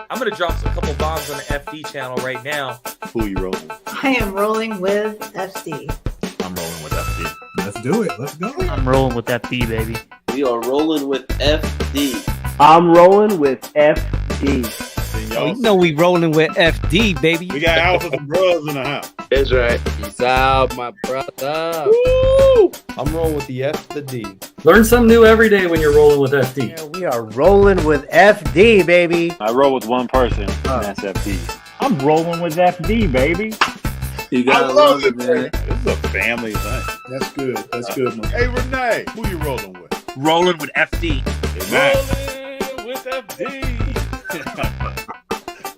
I'm going to drop a couple bombs on the FD channel right now. Who you rolling with? I am rolling with FD. I'm rolling with FD. Let's do it. Let's go. I'm rolling with FD, baby. We are rolling with FD. I'm rolling with FD. Oh, you know we rolling with FD, baby. We got alphas and bros in the house. That's right. Peace out, my brother. Woo! I'm rolling with the F, the D. Learn something new every day when you're rolling with FD. Yeah, we are rolling with FD, baby. I roll with one person, and that's FD. I'm rolling with FD, baby. You gotta love it, man. This is a family thing. That's good. That's good, man. Hey, Renee, who you rolling with? Rolling with FD. Rolling with FD.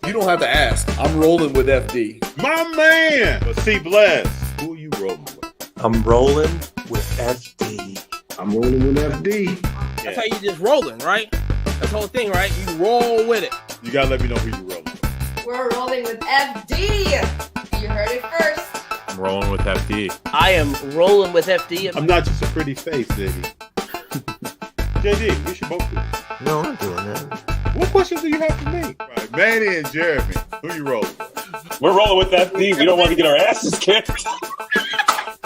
You don't have to ask. I'm rolling with FD. My man. But see, Bless, who you rolling with? I'm rolling with FD. I'm rolling with FD. That's how you just rolling, right? That's the whole thing, right? You roll with it. You gotta let me know who you rolling with. We're rolling with FD. You heard it first. I'm rolling with FD. I am rolling with FD. I'm not just a pretty face, Ziggy. JD, we should both do it. No, I'm not doing that. What questions do you have for me? Right, Manny and Jeremy, who you rolling with? We're rolling with FD. We don't want to get our asses kicked.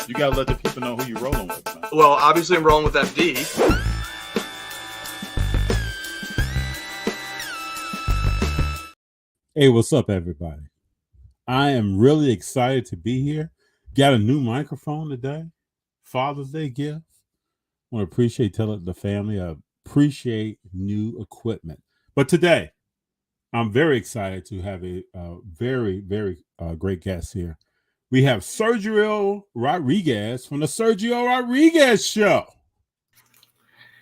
You gotta let the people know who you're rolling with, man. Well, obviously I'm rolling with FD. Hey, what's up, everybody? I am really excited to be here. Got a new microphone today. Father's Day gift. Want to appreciate telling the family. I appreciate new equipment. But today, I'm very excited to have a very, very great guest here. We have Sergio Rodriguez from the Sergio Rodriguez Show.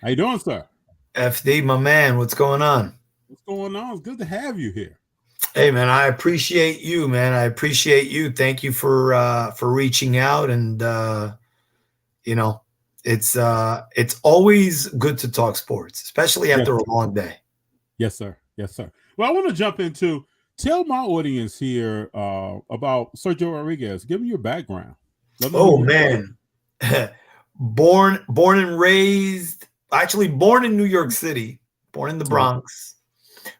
How you doing, sir? FD, my man, what's going on? What's going on? It's good to have you here. Hey, man, I appreciate you, man. I appreciate you. Thank you for reaching out, and it's always good to talk sports, especially after a long day. Yes, sir. Yes, sir. Well, I want to jump into tell my audience here about Sergio Rodriguez. Give me your background. Oh, man. born and raised, actually born in New York City, born in the Bronx,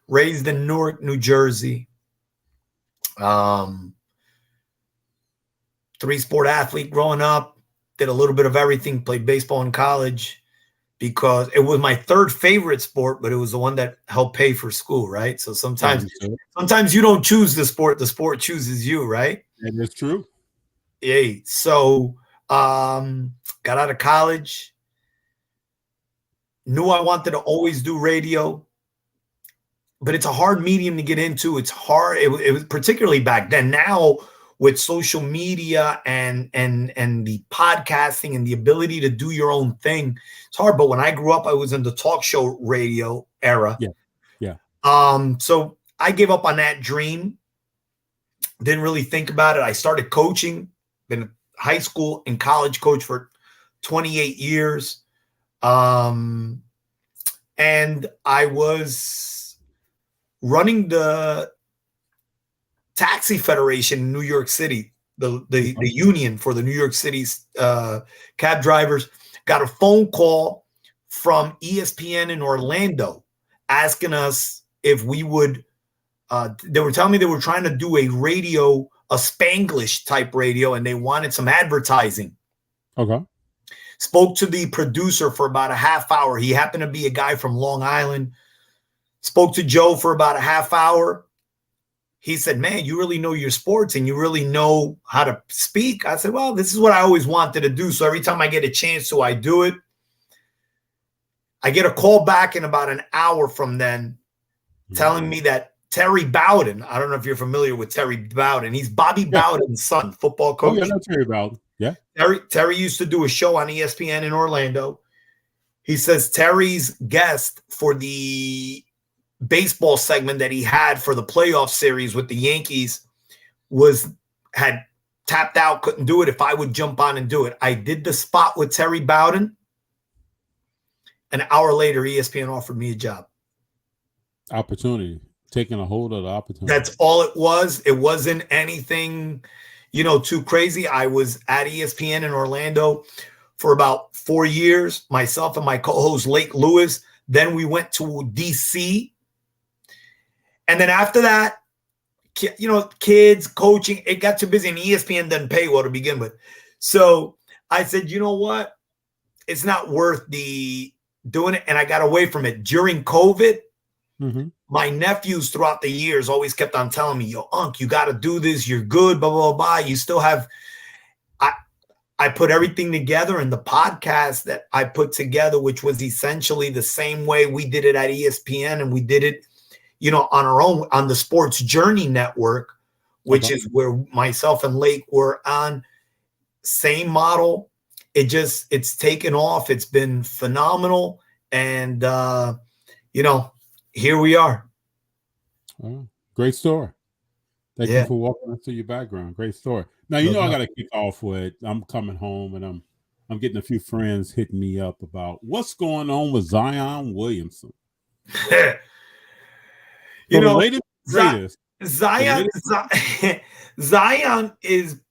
raised in Newark, New Jersey. Three-sport athlete growing up, did a little bit of everything, played baseball in college because it was my third favorite sport, but it was the one that helped pay for school, right? So sometimes you don't choose the sport chooses you, right? That is true. Yeah. So got out of college, knew I wanted to always do radio, but it's a hard medium to get into. It's hard. It was particularly back then. Now with social media and the podcasting and the ability to do your own thing, it's hard. But when I grew up, I was in the talk show radio era. Yeah. So I gave up on that dream. Didn't really think about it. I started coaching. Been a high school and college coach for 28 years. And I was running the Taxi Federation in New York City, the union for the New York City's cab drivers. Got a phone call from ESPN in Orlando asking us if we would. They were telling me they were trying to do a Spanglish type radio, and they wanted some advertising. Okay. Spoke to the producer for about a half hour. He happened to be a guy from Long Island. Spoke to Joe for about a half hour. He said, man, you really know your sports and you really know how to speak. I said, well, this is what I always wanted to do. So every time I get a chance to, I do it. I get a call back in about an hour from then telling me that Terry Bowden, I don't know if you're familiar with Terry Bowden. He's Bobby Bowden's son, football coach. Oh, yeah, that's Terry Bowden. Yeah. Terry used to do a show on ESPN in Orlando. He says Terry's guest for the baseball segment that he had for the playoff series with the Yankees had tapped out, couldn't do it. If I would jump on and do it, I did the spot with Terry Bowden. An hour later, ESPN offered me a job. Opportunity, taking a hold of the opportunity. That's all it was. It wasn't anything, too crazy. I was at ESPN in Orlando for about 4 years, myself and my co-host Lake Lewis. Then we went to DC. And then after that, you know, kids, coaching, it got too busy, and ESPN didn't pay well to begin with. So I said, you know what? It's not worth the doing it. And I got away from it. During COVID, my nephews throughout the years always kept on telling me, yo, Unc, you got to do this. You're good, blah, blah, blah. You still have, I put everything together, and the podcast that I put together, which was essentially the same way we did it at ESPN, and we did it, you know, on our own on the Sports Journey Network, which is where myself and Lake were on. Same model. It's taken off. It's been phenomenal. And, you know, here we are. Oh, great story. Thank you for walking us through your background. Great story. Now, you know, I got to kick off with, I'm coming home and I'm getting a few friends hitting me up about what's going on with Zion Williamson. You know, Zion is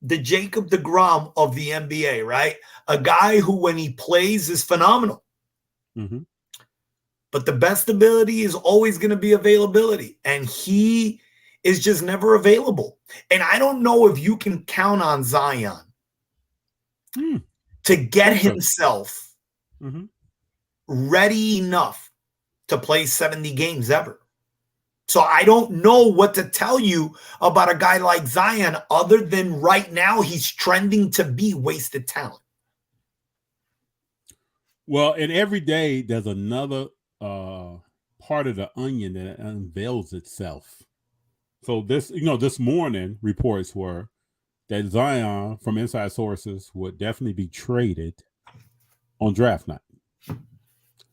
the Jacob deGrom of the NBA, right? A guy who, when he plays, is phenomenal. But the best ability is always going to be availability. And he is just never available. And I don't know if you can count on Zion to get himself ready enough to play 70 games ever. So I don't know what to tell you about a guy like Zion other than right now he's trending to be wasted talent. Well, and every day there's another part of the onion that unveils itself. So this morning reports were that Zion, from inside sources, would definitely be traded on draft night.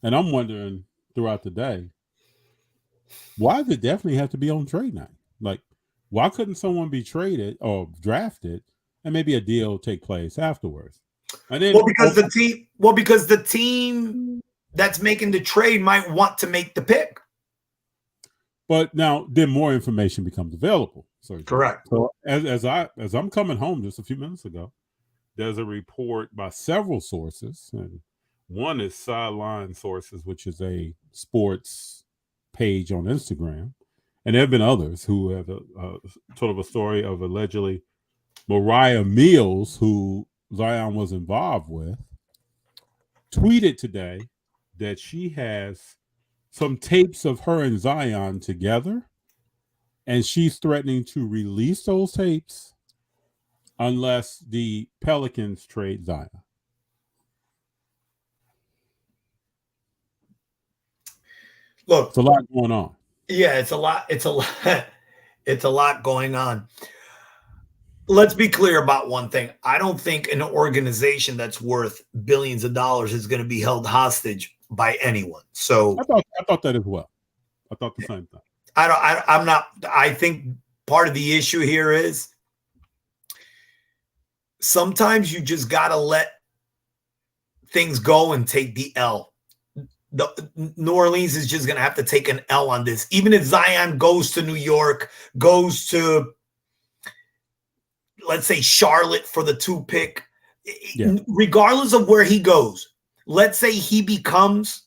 And I'm wondering throughout the day, why does it definitely have to be on trade night? Like, why couldn't someone be traded or drafted and maybe a deal take place afterwards? And then, because the team that's making the trade might want to make the pick. But now then more information becomes available. So correct. So as I'm coming home just a few minutes ago, there's a report by several sources, and one is Sideline Sources, which is a sports page on Instagram, and there have been others who have told of a story of allegedly Mariah Mills, who Zion was involved with, tweeted today that she has some tapes of her and Zion together, and she's threatening to release those tapes unless the Pelicans trade Zion. Look, it's a lot going on. Yeah, it's a lot. It's a lot going on. Let's be clear about one thing. I don't think an organization that's worth billions of dollars is going to be held hostage by anyone. So I thought that as well. I thought the same thing. I think part of the issue here is sometimes you just got to let things go and take the L. New Orleans is just going to have to take an L on this. Even if Zion goes to New York, goes to, let's say, Charlotte for the 2 pick, regardless of where he goes, let's say he becomes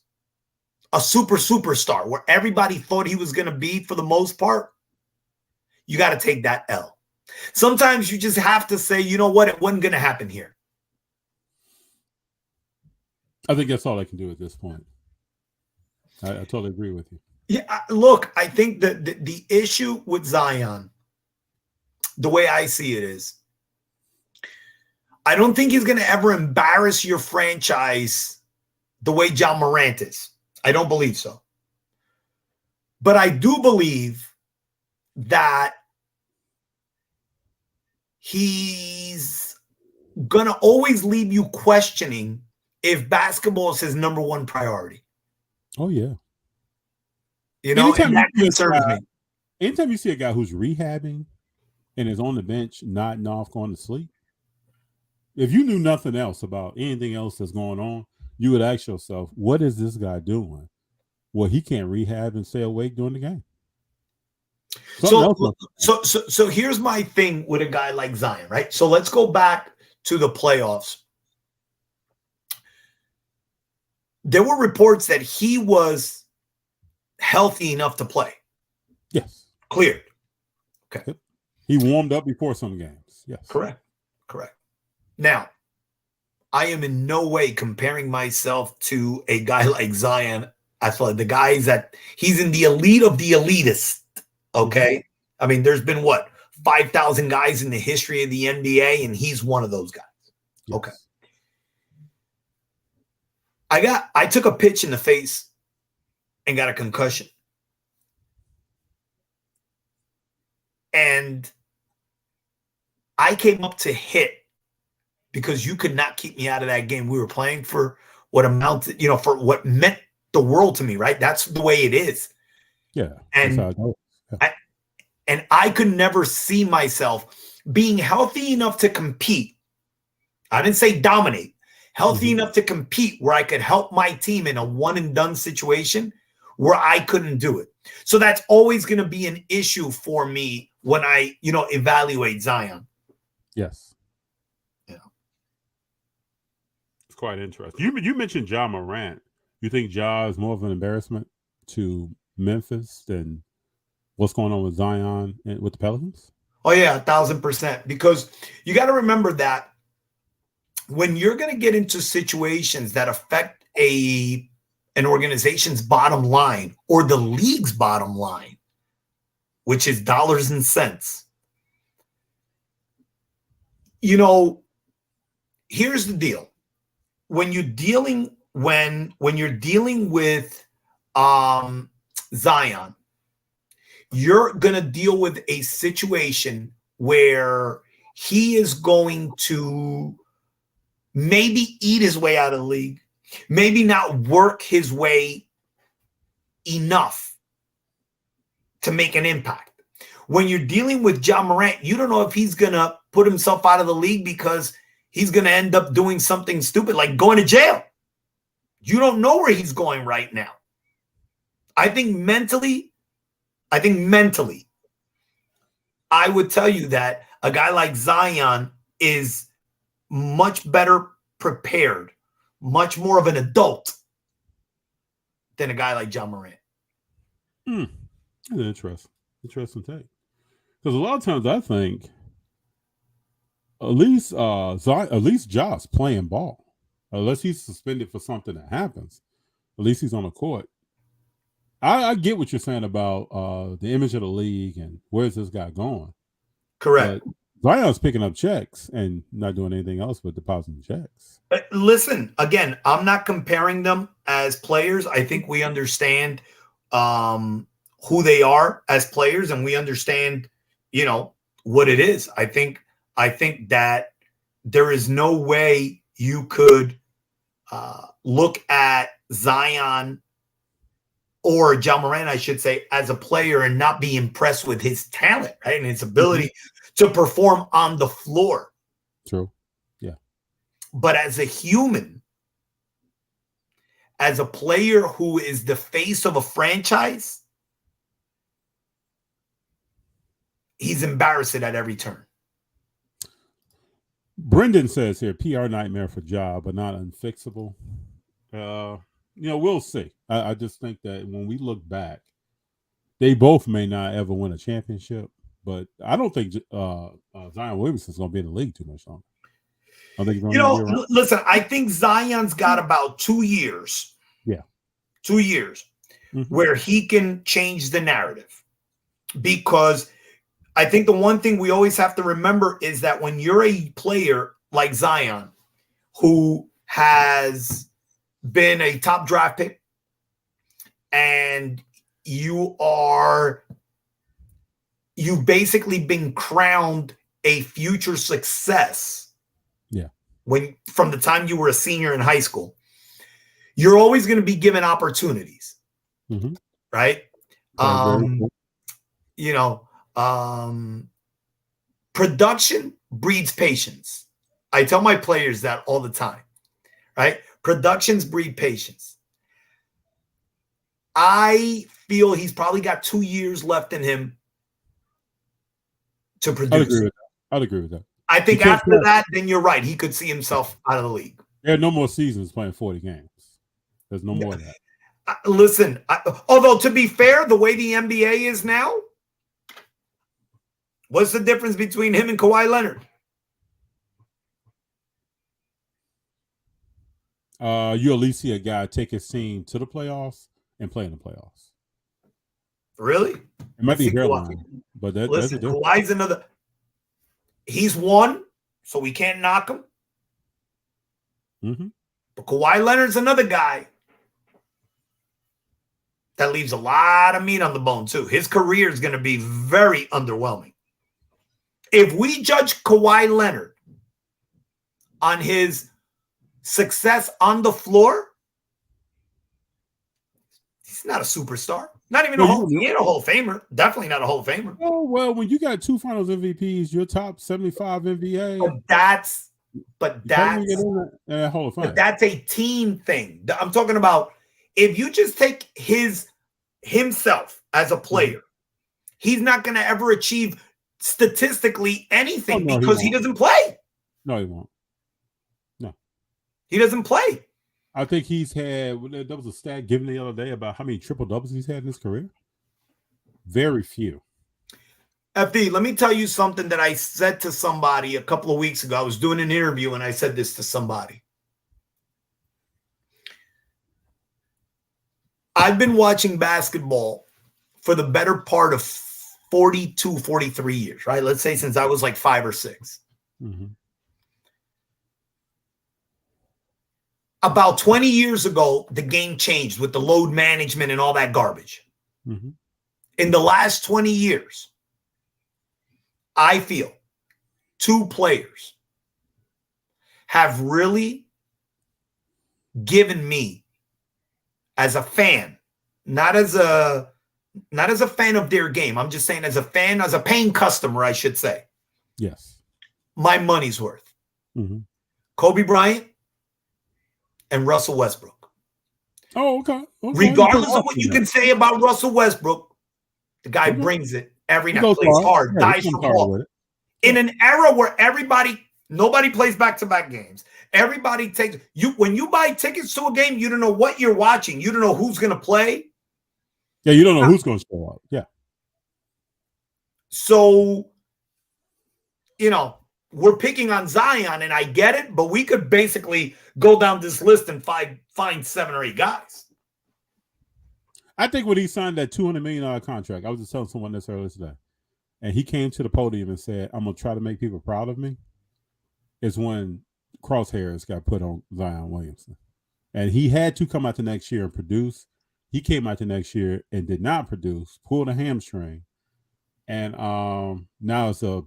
a superstar where everybody thought he was going to be for the most part, you got to take that L. Sometimes you just have to say, you know what, it wasn't going to happen here. I think that's all I can do at this point. I totally agree with you. Yeah, look, I think that the issue with Zion, the way I see it is, I don't think he's going to ever embarrass your franchise the way John Morant is. I don't believe so. But I do believe that he's going to always leave you questioning if basketball is his number one priority. Oh, yeah. You know, and that concerns me. Anytime you see a guy who's rehabbing and is on the bench, nodding off, going to sleep, if you knew nothing else about anything else that's going on, you would ask yourself, what is this guy doing? Well, he can't rehab and stay awake during the game. So here's my thing with a guy like Zion, right? So let's go back to the playoffs. There were reports that he was healthy enough to play. Yes. Cleared. Okay. Yep. He warmed up before some games. Yes. Correct. Now, I am in no way comparing myself to a guy like Zion. The guys that he's in the elite of the elitist. Okay. I mean, there's been 5,000 guys in the history of the NBA, and he's one of those guys. Yes. Okay. I took a pitch in the face and got a concussion. And I came up to hit because you could not keep me out of that game. We were playing for what amounted, for what meant the world to me, right? That's the way it is. Yeah. And I could never see myself being healthy enough to compete. I didn't say dominate. Healthy enough to compete where I could help my team in a one and done situation where I couldn't do it. So that's always going to be an issue for me when I, evaluate Zion. Yes. Yeah. It's quite interesting. You mentioned Ja Morant. You think Ja is more of an embarrassment to Memphis than what's going on with Zion and with the Pelicans? Oh, yeah, 1,000%. Because you got to remember that when you're going to get into situations that affect an organization's bottom line or the league's bottom line, which is dollars and cents, here's the deal. When you're dealing with Zion, you're going to deal with a situation where he is going to maybe eat his way out of the league, maybe not work his way enough to make an impact. When you're dealing with Ja Morant, you don't know if he's going to put himself out of the league because he's going to end up doing something stupid like going to jail. You don't know where he's going right now. I think mentally, I would tell you that a guy like Zion is much better prepared, much more of an adult than a guy like Ja Morant. Interesting take. Because a lot of times I think at least Ja's playing ball. Unless he's suspended for something that happens, at least he's on the court. I get what you're saying about the image of the league and where's this guy going. Correct. But Zion's picking up checks and not doing anything else but depositing checks. Listen, again, I'm not comparing them as players. I think we understand who they are as players, and we understand, what it is. I think that there is no way you could look at Zion or Ja Morant, I should say, as a player and not be impressed with his talent, right? And his ability to perform on the floor. True. Yeah. But as a human, as a player who is the face of a franchise, he's embarrassing at every turn. Brendan says here, PR nightmare for Ja, but not unfixable. We'll see. I just think that when we look back, they both may not ever win a championship, but I don't think Zion Williamson's going to be in the league too much longer. I think listen, I think Zion's got about 2 years. Yeah. 2 years where he can change the narrative, because I think the one thing we always have to remember is that when you're a player like Zion, who has been a top draft pick, and you've basically been crowned a future success. Yeah. From the time you were a senior in high school, you're always going to be given opportunities, right? Production breeds patience. I tell my players that all the time, right? Productions breed patience. I feel he's probably got 2 years left in him to produce. I'd agree with that. I think after that, then you're right. He could see himself out of the league. There are no more seasons playing 40 games. There's no more of that. Listen, although to be fair, the way the NBA is now, what's the difference between him and Kawhi Leonard? You at least see a guy take his team to the playoffs and play in the playoffs. Really? It might be hairline, but that's a difference. Kawhi's another. He's won, so we can't knock him. Mm-hmm. But Kawhi Leonard's another guy that leaves a lot of meat on the bone, too. His career is going to be very underwhelming. If we judge Kawhi Leonard on his success on the floor, he's not a superstar. Not even he ain't a Hall of Famer. Definitely not a Hall of Famer. Oh, well, when you got 2 Finals MVPs, you're top 75 NBA. But that's Hall of Fame. But that's a team thing. I'm talking about if you just take himself as a player, he's not going to ever achieve statistically anything because he doesn't play. No, he won't. No. He doesn't play. I think he's had, there was a stat given the other day about how many triple doubles he's had in his career. Very few. FD, let me tell you something that I said to somebody a couple of weeks ago. I was doing an interview and I said this to somebody. I've been watching basketball for the better part of 42, 43 years, right? Let's say since I was like 5 or 6. Mm-hmm. About 20 years ago, the game changed with the load management and all that garbage. Mm-hmm. In the last 20 years, I feel 2 players have really given me, as a fan, not as a fan of their game. I'm just saying as a fan, as a paying customer, I should say. Yes. My money's worth. Mm-hmm. Kobe Bryant and Russell Westbrook. Oh, okay. Regardless of what you can say about Russell Westbrook, the guy brings it every night, plays hard, dies for ball. In an era where nobody plays back-to-back games. Everybody takes when you buy tickets to a game, you don't know what you're watching. You don't know who's going to play. Yeah, you don't know who's going to show up. Yeah. So, we're picking on Zion, and I get it, but we could basically go down this list and find 7 or 8 guys. I think when he signed that $200 million contract, I was just telling someone this earlier today, and he came to the podium and said, I'm going to try to make people proud of me, is when crosshairs got put on Zion Williamson. And he had to come out the next year and produce. He came out the next year and did not produce, pulled a hamstring. And now it's a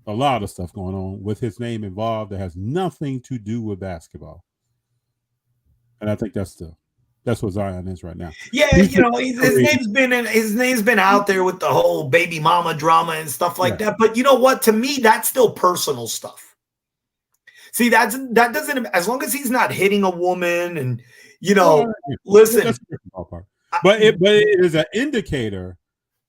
lot of stuff going on with his name involved that has nothing to do with basketball. And I think that's what Zion is right now. Yeah, his name's been out there with the whole baby mama drama and stuff like that. But you know what? To me, that's still personal stuff. See, that doesn't, as long as he's not hitting a woman and, listen. But it is an indicator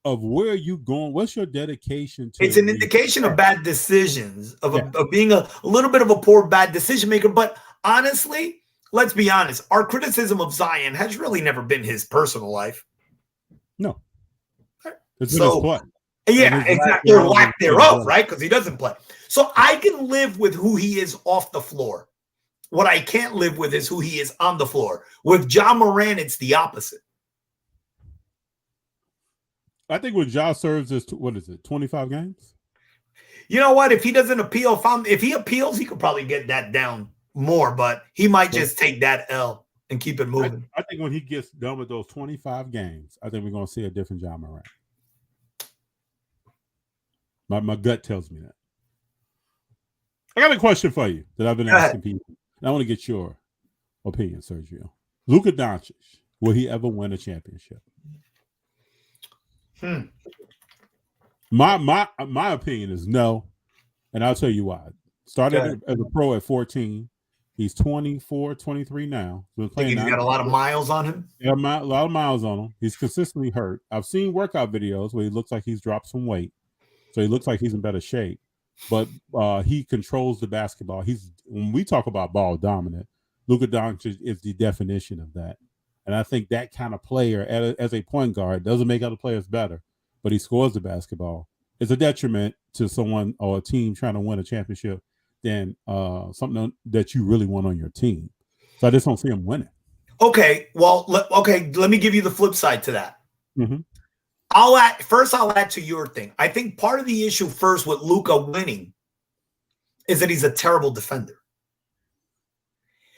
of where you going. What's your dedication to? It's an indication of bad decisions, of being a little bit of a poor, bad decision maker. But honestly, let's be honest. Our criticism of Zion has really never been his personal life. No. It's been his play. Yeah, exactly. Or lack thereof, right? Because he doesn't play. So I can live with who he is off the floor. What I can't live with is who he is on the floor. With Ja Morant, it's the opposite. I think when Ja serves is 25 games? You know what? If he doesn't appeal, if he appeals, he could probably get that down more, but he might just take that L and keep it moving. I think when he gets done with those 25 games, I think we're going to see a different Ja Morant. My gut tells me that. I got a question for you that I've been asking people. And I want to get your opinion, Sergio. Luka Doncic, will he ever win a championship? My opinion is no, and I'll tell you why. Started as a pro at 14. He's 24, 23 now. He's got a lot of miles on him? Yeah, a lot of miles on him. He's consistently hurt. I've seen workout videos where he looks like he's dropped some weight. So he looks like he's in better shape. But he controls the basketball. When we talk about ball dominant, Luka Doncic is the definition of that. And I think that kind of player as a point guard doesn't make other players better, but he scores the basketball. It's a detriment to someone or a team trying to win a championship than something that you really want on your team. So I just don't see him winning. Okay, well, let me give you the flip side to that. Mm-hmm. I'll add to your thing. I think part of the issue first with Luka winning is that he's a terrible defender.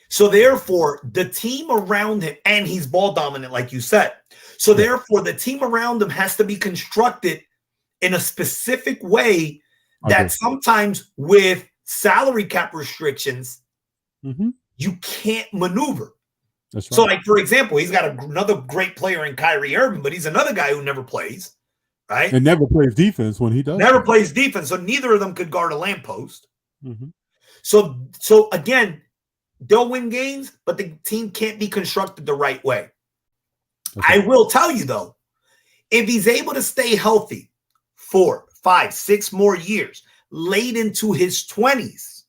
So therefore, the team around him, and he's ball dominant, like you said. So therefore, the team around him has to be constructed in a specific way that sometimes with salary cap restrictions, you can't maneuver. That's right. So, like, for example, he's got another great player in Kyrie Irving, but he's another guy who never plays, right? And never plays defense when he does. Never plays defense. So neither of them could guard a lamppost. Mm-hmm. So again, they'll win games, but the team can't be constructed the right way. Okay. I will tell you, though, if he's able to stay healthy 4, 5, 6 more years, late into his 20s,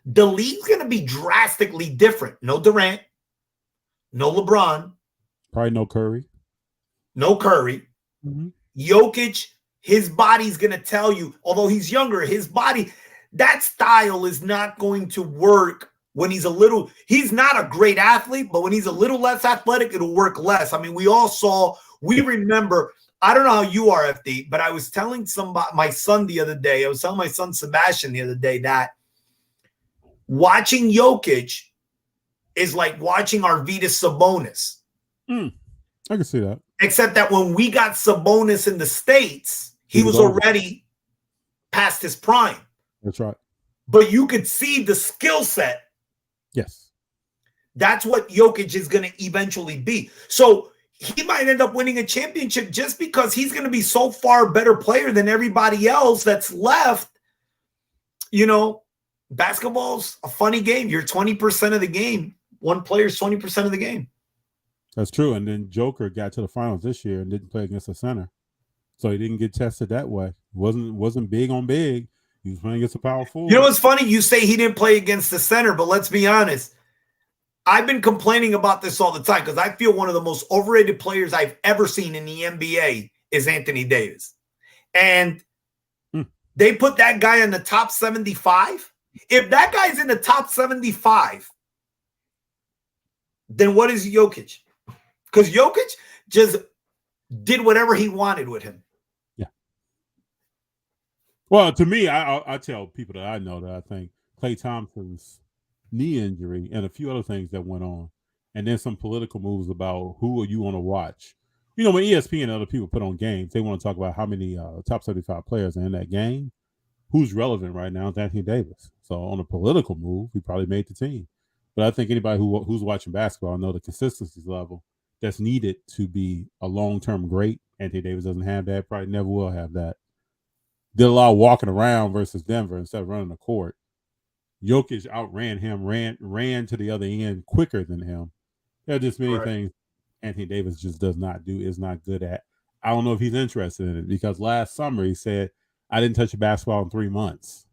the league's going to be drastically different. No Durant, no LeBron. Probably no Curry. No Curry. Mm-hmm. Jokic, his body's going to tell you, although he's younger, his body, that style is not going to work when he's not a great athlete, but when he's a little less athletic, it'll work less. I mean, we remember, I don't know how you are, FD, but I was telling my son the other day, I was telling my son Sebastian the other day that watching Jokic is like watching Arvydas Sabonis. I can see that. Except that when we got Sabonis in the States, he was already past his prime. That's right. But you could see the skill set. Yes. That's what Jokic is going to eventually be. So he might end up winning a championship just because he's going to be so far better player than everybody else that's left. You know, basketball's a funny game. You're 20% of the game. One player's 20% of the game. That's true. And then Joker got to the finals this year and didn't play against a center. So he didn't get tested that way. Wasn't big on big. He was playing against a power forward. You know what's funny? You say he didn't play against the center, but let's be honest. I've been complaining about this all the time because I feel one of the most overrated players I've ever seen in the NBA is Anthony Davis. And they put that guy in the top 75. If that guy's in the top 75, then what is Jokic? Because Jokic just did whatever he wanted with him. Yeah. Well, to me, I tell people that I know that I think Klay Thompson's knee injury and a few other things that went on, and then some political moves about who you want to watch. You know, when ESPN and other people put on games, they want to talk about how many top 75 players are in that game. Who's relevant right now is Anthony Davis. So on a political move, he probably made the team. But I think anybody who's watching basketball know the consistency level that's needed to be a long-term great. Anthony Davis doesn't have that, probably never will have that. Did a lot of walking around versus Denver instead of running the court. Jokic outran him, ran to the other end quicker than him. There are just many things Anthony Davis just does not do, is not good at. I don't know if he's interested in it because last summer he said, I didn't touch a basketball in 3 months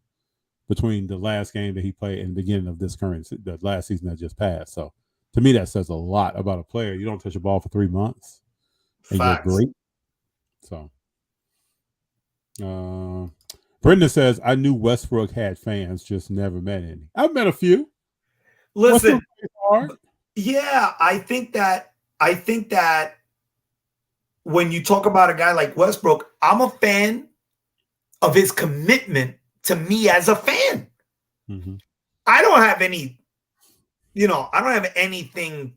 between the last game that he played and the beginning of the last season that just passed. So to me, that says a lot about a player. You don't touch a ball for 3 months and you're great. So Brendan says, I knew Westbrook had fans, just never met any. I've met a few. Listen, yeah, I think that when you talk about a guy like Westbrook, I'm a fan of his commitment to me as a fan. Mm-hmm. I don't have any, I don't have anything.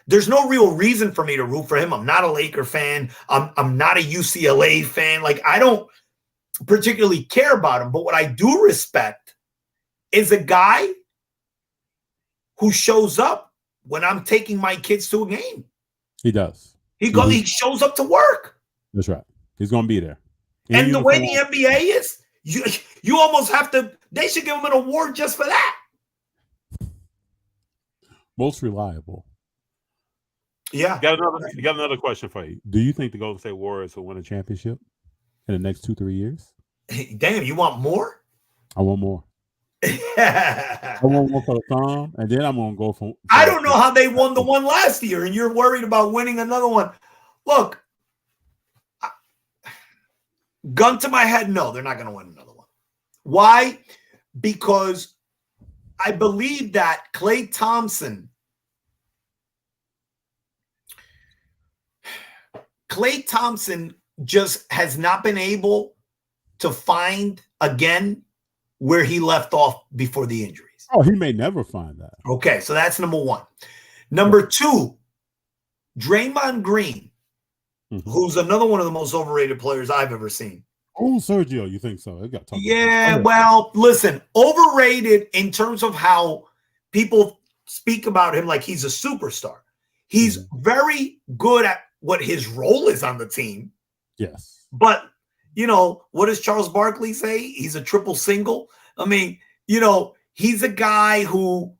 There's no real reason for me to root for him. I'm not a Laker fan. I'm not a UCLA fan. Like, I don't particularly care about him. But what I do respect is a guy who shows up when I'm taking my kids to a game. He does. He shows up to work. That's right. He's going to be there. And the way the NBA is, you almost have to, they should give him an award just for that. Most reliable. Yeah. Got another question for you. Do you think the Golden State Warriors will win a championship in the next 2-3 years? Damn, you want more? I want more. I want one for the thumb, and then I'm gonna go for I don't know how they won the one last year, and you're worried about winning another one. Look, gun to my head, no, they're not going to win another one. Why? Because I believe that Klay Thompson just has not been able to find again where he left off before the injuries. Oh, he may never find that. Okay, so that's number one. Number two, Draymond Green, who's another one of the most overrated players I've ever seen. Oh, Sergio, you think so? Yeah, well, listen, overrated in terms of how people speak about him like he's a superstar. He's very good at what his role is on the team. Yes. But, what does Charles Barkley say? He's a triple single. I mean, he's a guy who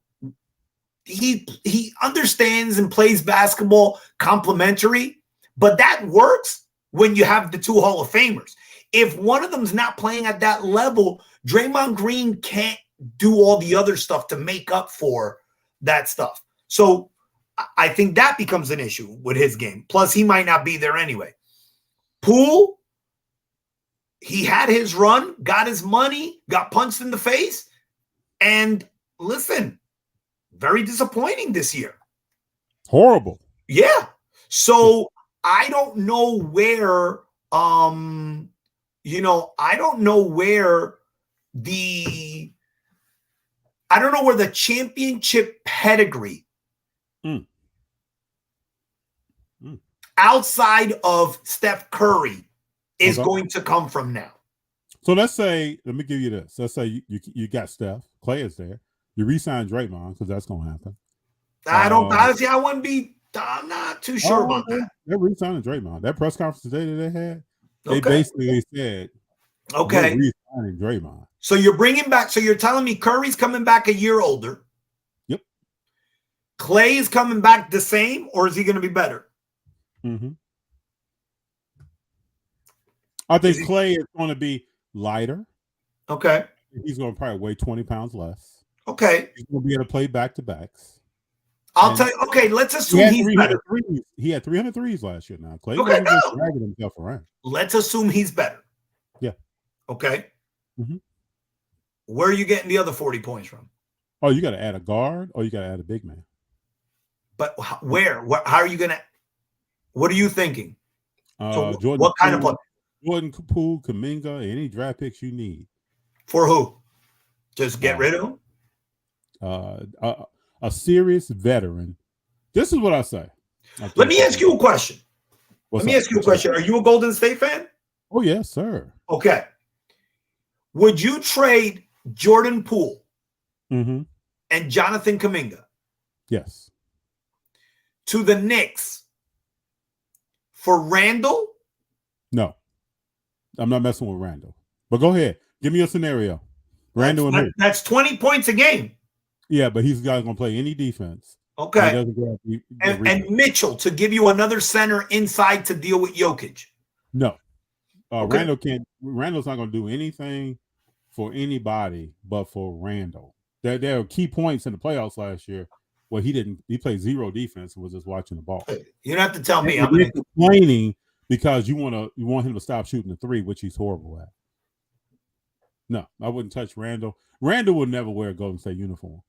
he understands and plays basketball complementary, but that works when you have the two Hall of Famers. If one of them's not playing at that level, Draymond Green can't do all the other stuff to make up for that stuff. So I think that becomes an issue with his game. Plus, he might not be there anyway. Poole, he had his run, got his money, got punched in the face, and listen, very disappointing this year. Horrible. Yeah. So I don't know where I don't know where the championship pedigree outside of Steph Curry is going to come from now. So let's say, let me give you this. Let's say you got Steph, Clay is there. You re-sign Draymond because that's going to happen. I'm not too sure about that. They're re-signing Draymond. That press conference today that they had, they basically said, okay, we're re-signing Draymond. So you're bringing back, so you're telling me Curry's coming back a year older. Yep. Clay is coming back the same, or is he going to be better? I think Clay is going to be lighter. Okay. He's going to probably weigh 20 pounds less. Okay. He's going to be able to play back-to-backs. I'll tell you. Okay, let's assume he's better. He had 300 threes last year now. Clay wasn't just dragging himself around. Let's assume he's better. Yeah. Okay. Where are you getting the other 40 points from? Oh, you got to add a guard or you got to add a big man. But where? How are you going to? What are you thinking? Jordan what kind of play? Jordan Poole, Kuminga, any draft picks you need. For who? Just get rid of him? A serious veteran. This is what I say. Let me ask you a question. Are you a Golden State fan? Oh, yes, sir. Okay. Would you trade Jordan Poole and Jonathan Kuminga? Yes. To the Knicks for Randall? No. I'm not messing with Randall. But go ahead. Give me a scenario. Randall that's 20 points a game. Yeah, but he's going to play any defense. Okay. And Mitchell to give you another center inside to deal with Jokic. No. Randall's not going to do anything for anybody but for Randall. There are key points in the playoffs last year where he played zero defense and was just watching the ball. You don't have to tell me. I'm complaining because you want him to stop shooting the three, which he's horrible at. No, I wouldn't touch Randall. Randall would never wear a Golden State uniform.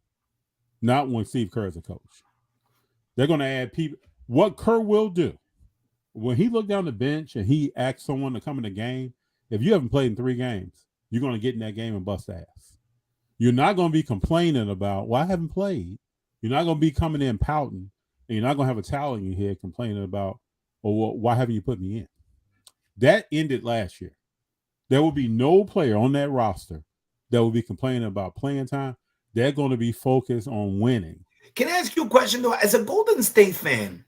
Not when Steve Kerr is a coach. They're going to add people. What Kerr will do, when he looked down the bench and he asked someone to come in the game, if you haven't played in 3 games, you're going to get in that game and bust ass. You're not going to be complaining about, well, I haven't played. You're not going to be coming in pouting, and you're not going to have a towel in your head complaining about, well, why haven't you put me in? That ended last year. There will be no player on that roster that will be complaining about playing time. They're going to be focused on winning. Can I ask you a question, though? As a Golden State fan,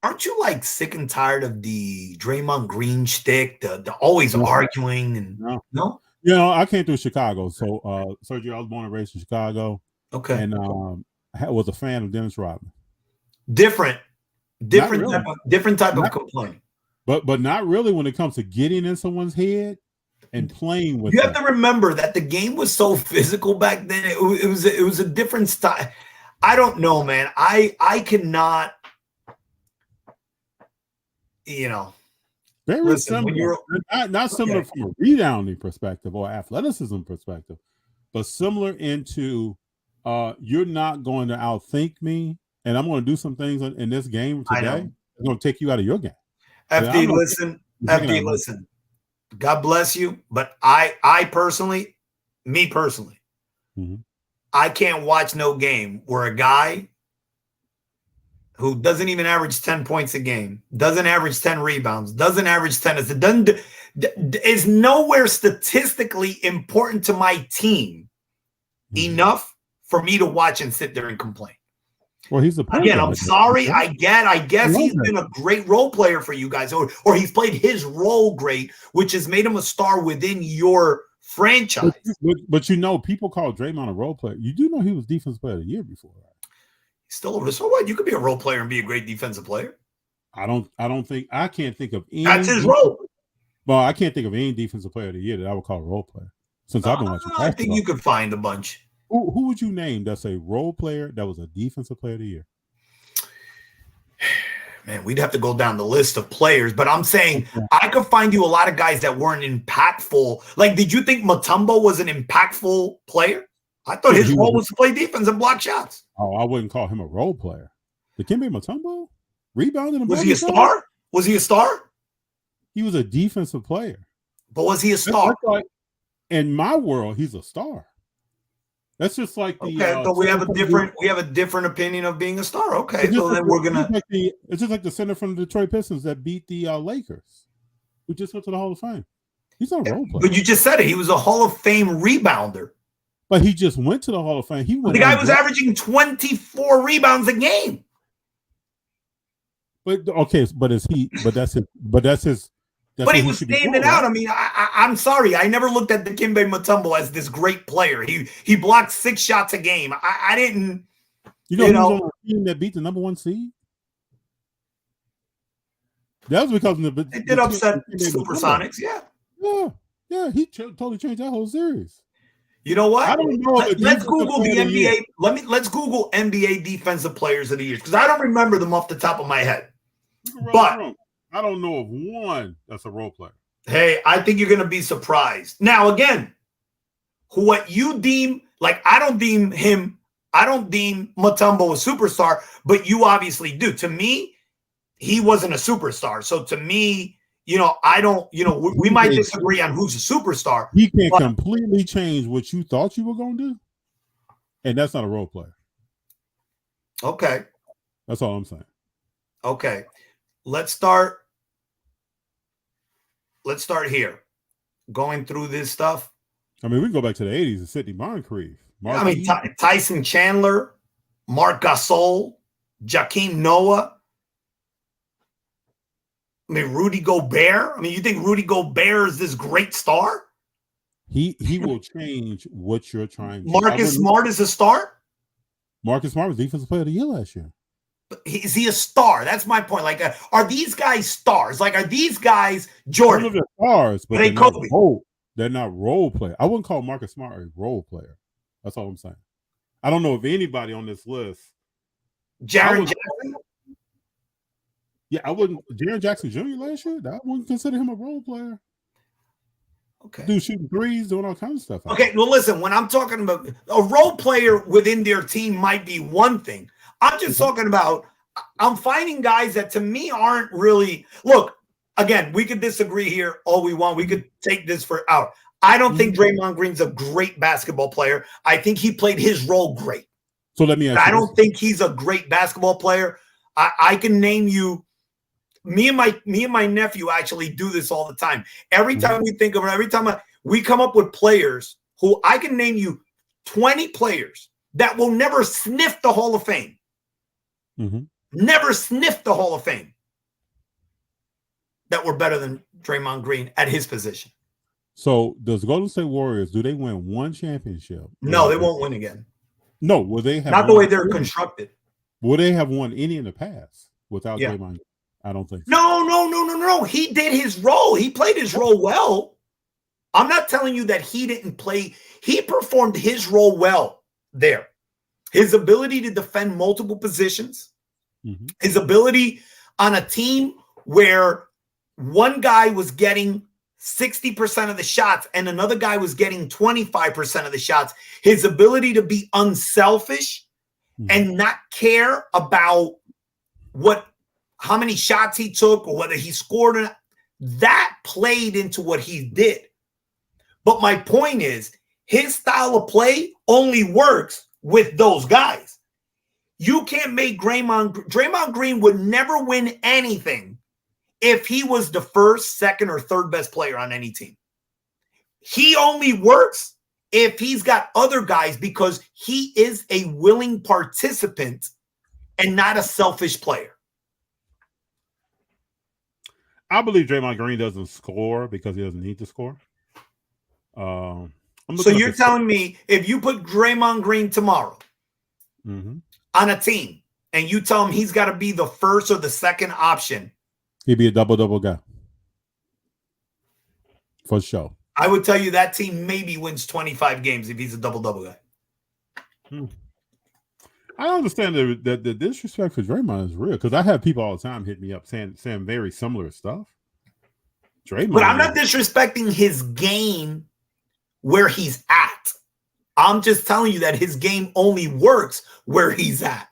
aren't you like sick and tired of the Draymond Green shtick, the always arguing? And no? You know, I came through Chicago. So, Sergio, I was born and raised in Chicago. Okay. And I was a fan of Dennis Rodman. Different type of complaining. But not really when it comes to getting in someone's head. and playing with You them. have to remember that the game was so physical back then. It was a different style. I don't know, man. I cannot, Very listen, similar. when you're Not similar from a rebounding perspective or athleticism perspective, but similar into you're not going to outthink me, and I'm going to do some things in this game today. It's going to take you out of your game. FD, listen. God bless you, but I personally, I can't watch no game where a guy who doesn't even average 10 points a game, doesn't average 10 rebounds, doesn't average 10 is nowhere statistically important to my team enough for me to watch and sit there and complain. Well, he's again. I'm sorry. I guess he's been a great role player for you guys, or he's played his role great, which has made him a star within your franchise. But people call Draymond a role player. You do know he was Defensive Player of the Year before, right? Still, so what? You could be a role player and be a great defensive player. I can't think of any. That's his role. Well, I can't think of any Defensive Player of the Year that I would call a role player since I've been watching. I think you could find a bunch. Who would you name that's a role player that was a Defensive Player of the Year? Man, we'd have to go down the list of players, but I'm saying I could find you a lot of guys that weren't impactful. Like, did you think Mutombo was an impactful player? I thought his role was to play defense and block shots. Oh, I wouldn't call him a role player. Dikembe Mutombo rebounded. Was he a star? Was he a star? He was a defensive player. But was he a star? In my world, he's a star. That's just like the. Okay, so we have a different opinion of being a star. Okay, so then we're gonna. It's just like the center from the Detroit Pistons that beat the Lakers, who just went to the Hall of Fame. He's not a role player. But you just said it. He was a Hall of Fame rebounder. But he just went to the Hall of Fame. The guy was averaging 24 rebounds a game. But okay, but that's his. But he was standing out. I mean, I'm sorry. I never looked at Dikembe Mutombo as this great player. He blocked 6 shots a game. I didn't. He was on a team that beat the number 1 seed. That was because they did upset Supersonics. Yeah. He totally changed that whole series. You know what? I don't know. Let's Google the NBA. Let's Google NBA defensive players of the year because I don't remember them off the top of my head. But I don't know of one that's a role player. Hey, I think you're going to be surprised. Now, again, what you deem, like I don't deem Mutombo a superstar, but you obviously do. To me, he wasn't a superstar. So to me, I don't, we might disagree on who's a superstar. He can completely change what you thought you were going to do. And that's not a role player. Okay. That's all I'm saying. Okay. Let's start here. Going through this stuff. I mean, we can go back to the 80s and Sidney Moncrief. Tyson Chandler, Marc Gasol, Jakeem Noah. I mean, Rudy Gobert. I mean, you think Rudy Gobert is this great star? He will change what you're trying to. Marcus Smart is a star? Marcus Smart was Defensive Player of the Year last year. Is he a star? That's my point. Like, are these guys stars? Like, are these guys Jordan? Some of them stars, but they're not role player. I wouldn't call Marcus Smart a role player. That's all I'm saying. I don't know if anybody on this list. Jaren Jackson? Yeah, I wouldn't. Jaren Jackson Jr. last year, I wouldn't consider him a role player. Okay. Dude shooting threes, doing all kinds of stuff. Okay, well, listen, when I'm talking about a role player within their team might be one thing. I'm just talking about, I'm finding guys that to me aren't really, look, again, we could disagree here all we want. We could take this for out. I don't think Draymond Green's a great basketball player. I think he played his role great. So let me ask you. I don't think he's a great basketball player. I can name you, me and my nephew actually do this all the time. Every time we think of it, we come up with players who I can name you 20 players that will never sniff the Hall of Fame. Never sniffed the Hall of Fame that were better than Draymond Green at his position. So does Golden State Warriors, do they win one championship? No, they won't win again. No, will they have not the way they're constructed? Will they have won any in the past without Draymond? I don't think so. No. He did his role. He played his role well. I'm not telling you that he didn't play. He performed his role well there. His ability to defend multiple positions, his ability on a team where one guy was getting 60% of the shots and another guy was getting 25% of the shots, his ability to be unselfish and not care about how many shots he took or whether he scored or not, that played into what he did. But my point is, his style of play only works with those guys. You can't make Draymond Green would never win anything if he was the first, second, or third best player on any team. He only works if he's got other guys because he is a willing participant and not a selfish player. I believe Draymond Green doesn't score because he doesn't need to score. So you're telling me if you put Draymond Green tomorrow on a team and you tell him he's got to be the first or the second option, he'd be a double-double guy. For sure. I would tell you that team maybe wins 25 games if he's a double-double guy. I understand that the disrespect for Draymond is real because I have people all the time hit me up saying very similar stuff. Draymond, but I'm not disrespecting his game where he's at. I'm just telling you that his game only works where he's at.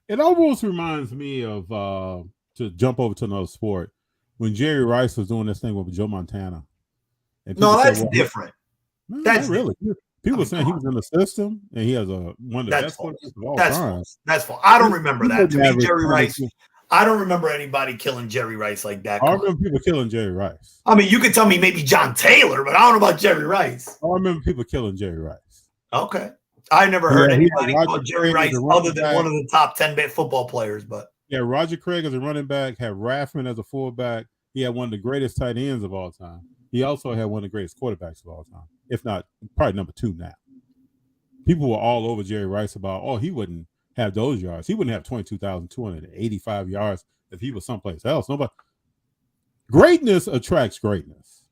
It almost reminds me of to jump over to another sport when Jerry Rice was doing this thing with Joe Montana. No, that's different. That's really people were saying he was in the system and he has one of the best players of all time. That's false. I don't remember that. To me, Jerry Rice. I don't remember anybody killing Jerry Rice like that. I remember people killing Jerry Rice. I mean, you could tell me maybe John Taylor, but I don't know about Jerry Rice. I remember people killing Jerry Rice. Okay. I never heard anybody call Jerry Rice other than one of the top 10 football players. But yeah, Roger Craig as a running back, had Raffman as a fullback. He had one of the greatest tight ends of all time. He also had one of the greatest quarterbacks of all time, if not probably number 2 now. People were all over Jerry Rice about, he wouldn't have those yards. He wouldn't have 22,285 yards if he was someplace else. Nobody. Greatness attracts greatness.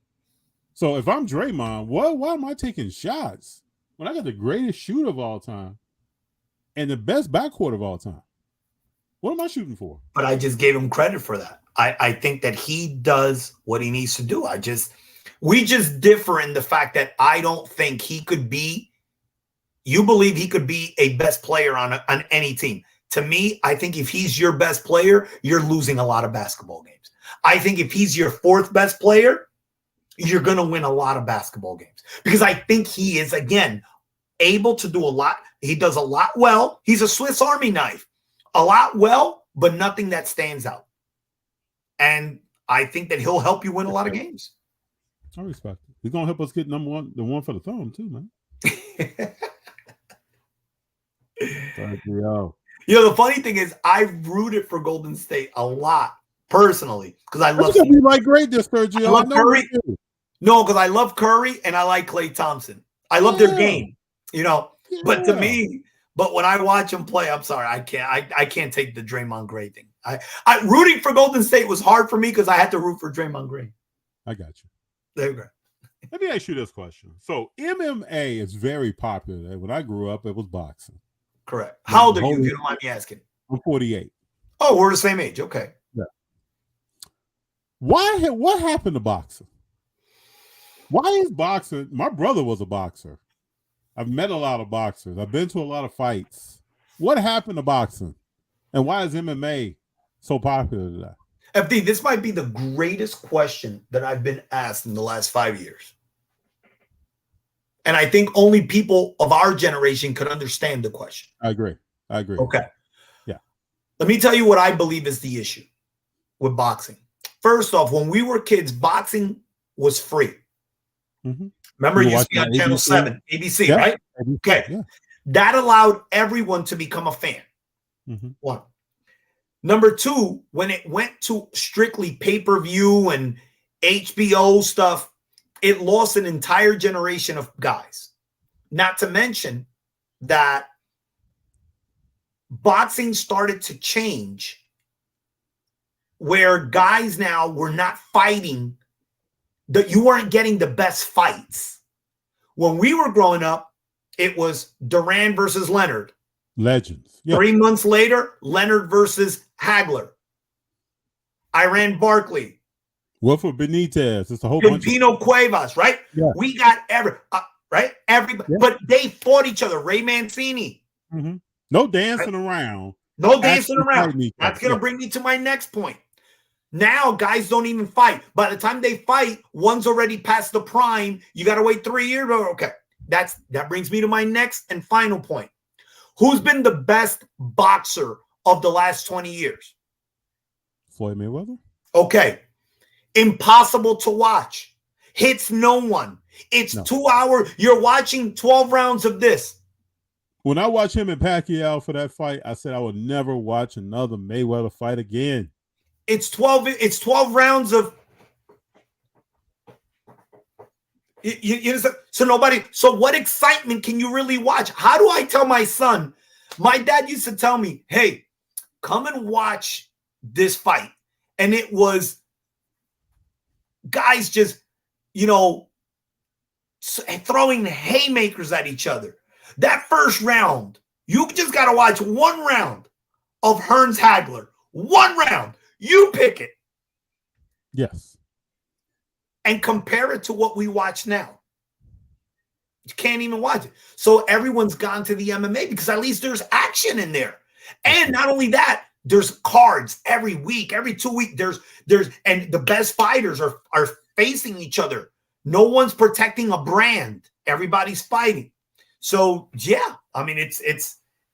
So if I'm Draymond, why am I taking shots when I got the greatest shooter of all time and the best backcourt of all time? What am I shooting for? But I just gave him credit for that. I think that he does what he needs to do. We just differ in the fact that I don't think he could be. You believe he could be a best player on any team. To me, I think if he's your best player, you're losing a lot of basketball games. I think if he's your 4th best player, you're going to win a lot of basketball games because I think he is, again, able to do a lot. He does a lot well. He's a Swiss Army knife. A lot well, but nothing that stands out. And I think that he'll help you win a lot of games. I respect it. He's going to help us get the one for the thumb too, man. The funny thing is I've rooted for Golden State a lot personally because I love you like greatness, Sergio. I love Curry. No, because I love Curry and I like Klay Thompson. I love their game, But to me, when I watch him play, I'm sorry, I can't take the Draymond Green thing. I rooting for Golden State was hard for me because I had to root for Draymond Green. I got you. There you go. Let me ask you this question. So MMA is very popular. When I grew up, it was boxing. Correct. How old are you, if you don't mind me asking? I'm 48. Oh, we're the same age. Okay. Yeah. What happened to boxing? Why is boxing? My brother was a boxer. I've met a lot of boxers. I've been to a lot of fights. What happened to boxing? And why is MMA so popular today? FD, this might be the greatest question that I've been asked in the last 5 years. And I think only people of our generation could understand the question. I agree. Okay. Yeah. Let me tell you what I believe is the issue with boxing. First off, when we were kids, boxing was free. Mm-hmm. Remember, it used to be on Channel 7, ABC, right? Okay. Yeah. That allowed everyone to become a fan. Mm-hmm. 1. Number 2, when it went to strictly pay-per-view and HBO stuff, it lost an entire generation of guys. Not to mention that boxing started to change where guys now were not fighting you weren't getting the best fights. When we were growing up, it was Duran versus Leonard. Legends. Yeah. 3 months later, Leonard versus Hagler. Iran Barkley. Wilfred Benitez. It's a whole bunch Pino Cuevas, right? Yeah. We got right? Everybody, Yeah. but they fought each other. Ray Mancini. Mm-hmm. No dancing around. No dancing around. That's going to Yeah. bring me to my next point. Now, guys don't even fight. By the time they fight, one's already past the prime. You got to wait 3 years. Okay. That brings me to my next and final point. Who's been the best boxer of the last 20 years? Floyd Mayweather. Okay. Impossible to watch. Hits no one. It's 2 hours. You're watching 12 rounds of this. When I watched him and Pacquiao for that fight, I said I would never watch another Mayweather fight again. It's 12 rounds of so what excitement can you really watch? How do I tell my son? My dad used to tell me, hey, come and watch this fight. And it was guys just, throwing haymakers at each other. That first round, you just got to watch one round of Hearns Hagler. One round. You pick it. Yes. And compare it to what we watch now. You can't even watch it. So everyone's gone to the MMA because at least there's action in there. And not only that, there's cards every week, every 2 weeks. And the best fighters are facing each other. No one's protecting a brand. Everybody's fighting. So yeah, I mean, it's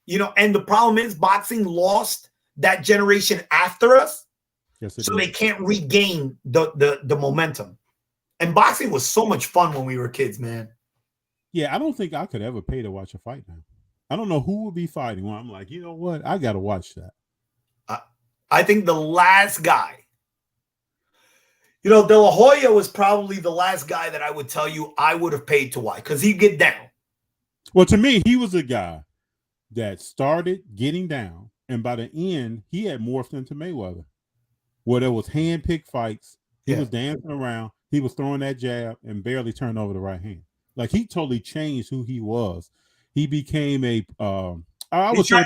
and the problem is boxing lost that generation after us. Yes, so they can't regain the momentum. And boxing was so much fun when we were kids, man. Yeah, I don't think I could ever pay to watch a fight now. I don't know who would be fighting when I'm like, you know what? I got to watch that. I think the last guy, De La Hoya was probably the last guy that I would tell you I would have paid to watch because he'd get down. Well, to me, he was a guy that started getting down, and by the end, he had morphed into Mayweather, where there was hand-picked fights. He was dancing around. He was throwing that jab and barely turned over the right hand. Like, he totally changed who he was. He became a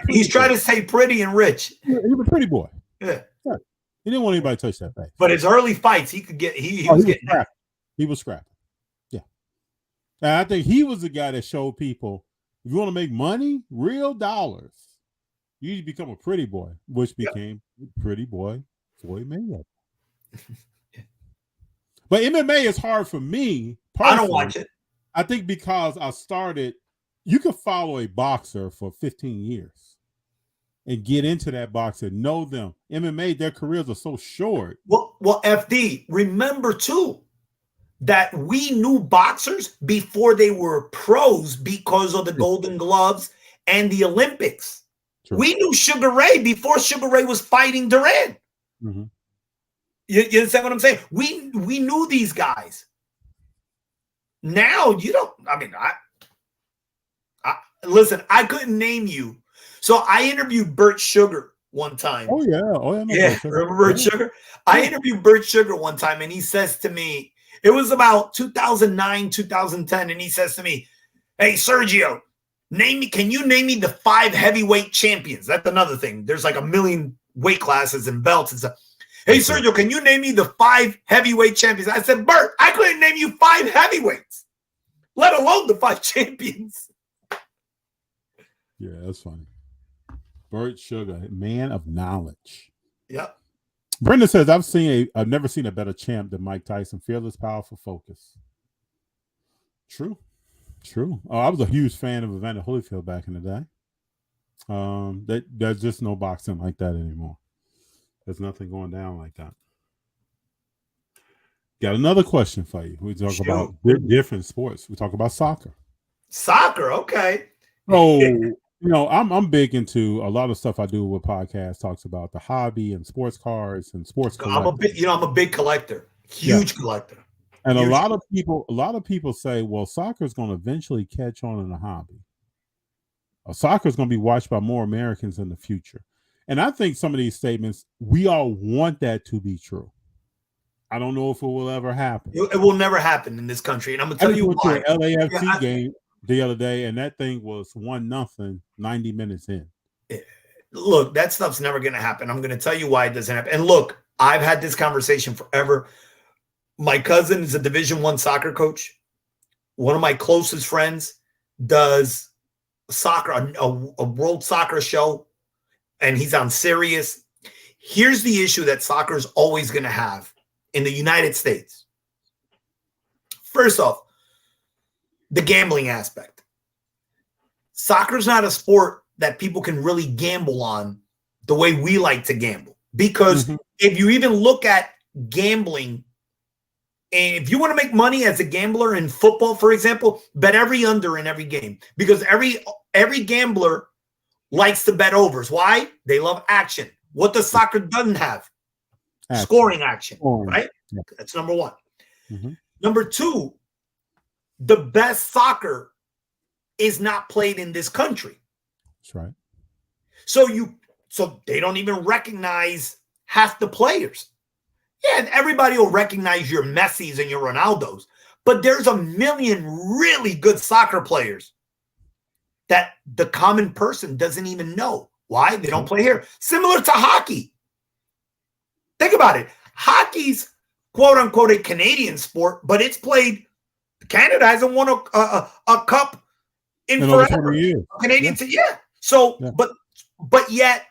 he's trying to stay pretty and rich. He was a pretty boy. Yeah. He didn't want anybody to touch that face. But his early fights, he could get he was getting scrapping. He was scrapping. Yeah. And I think he was the guy that showed people, if you want to make money, real dollars, you become a pretty boy, which became pretty boy Floyd Mayweather. But MMA is hard for me. I don't watch it. I think because you could follow a boxer for 15 years and get into that boxer, know them. MMA, their careers are so short. Well, FD, remember too that we knew boxers before they were pros because of the Golden Gloves and the Olympics. True. We knew Sugar Ray before Sugar Ray was fighting Duran. Mm-hmm. You understand what I'm saying? We knew these guys. Now you don't. I mean, I listen. I couldn't name you. So I interviewed Bert Sugar one time. Oh yeah, remember Bert Sugar? I interviewed Bert Sugar one time, and he says to me, it was about 2009, 2010, and he says to me, "Hey Sergio, can you name me the 5 heavyweight champions?" That's another thing. There's like a million weight classes and belts and stuff. Hey Sergio, can you name me the 5 heavyweight champions? I said, Bert, I couldn't name you 5 heavyweights, let alone the 5 champions. Yeah, that's funny. Bert Sugar, man of knowledge. Yep. Brendan says, I've never seen a better champ than Mike Tyson. Fearless, powerful, focus. True. Oh, I was a huge fan of Evander Holyfield back in the day. There's just no boxing like that anymore. There's nothing going down like that. Got another question for you. We talk about different sports. We talk about soccer. Soccer, okay. So, I'm big into a lot of stuff I do with podcasts. Talks about the hobby and sports cars and sports. I'm a big collector, huge collector. And a lot of people say, well, soccer is going to eventually catch on in a hobby. Soccer is going to be watched by more Americans in the future. And I think some of these statements, we all want that to be true. I don't know if it will ever happen. It will never happen in this country, and I'm gonna tell you went why. to an LAFC game the other day, and that thing was 1-0, 90 minutes in. Look, that stuff's never gonna happen. I'm gonna tell you why it doesn't happen. And look, I've had this conversation forever. My cousin is a Division I soccer coach. One of my closest friends does soccer, a world soccer show, and he's on Sirius. Here's the issue that soccer is always going to have in the United States. First off, the gambling aspect. Soccer is not a sport that people can really gamble on the way we like to gamble. Because if you even look at gambling, and if you want to make money as a gambler in football, for example, bet every under in every game. Because every gambler likes to bet overs. Why? They love action. What does soccer doesn't have? Scoring action, right? Yeah. That's number one. Number two, the best soccer is not played in this country. That's right. So they don't even recognize half the players. Yeah, and everybody will recognize your Messis and your Ronaldos, but there's a million really good soccer players that the common person doesn't even know. Why? They don't play here. Similar to hockey. Think about it. Hockey's quote unquote a Canadian sport, but it's played. Canada hasn't won a cup in forever. Canadian, yeah. So, yeah. But yet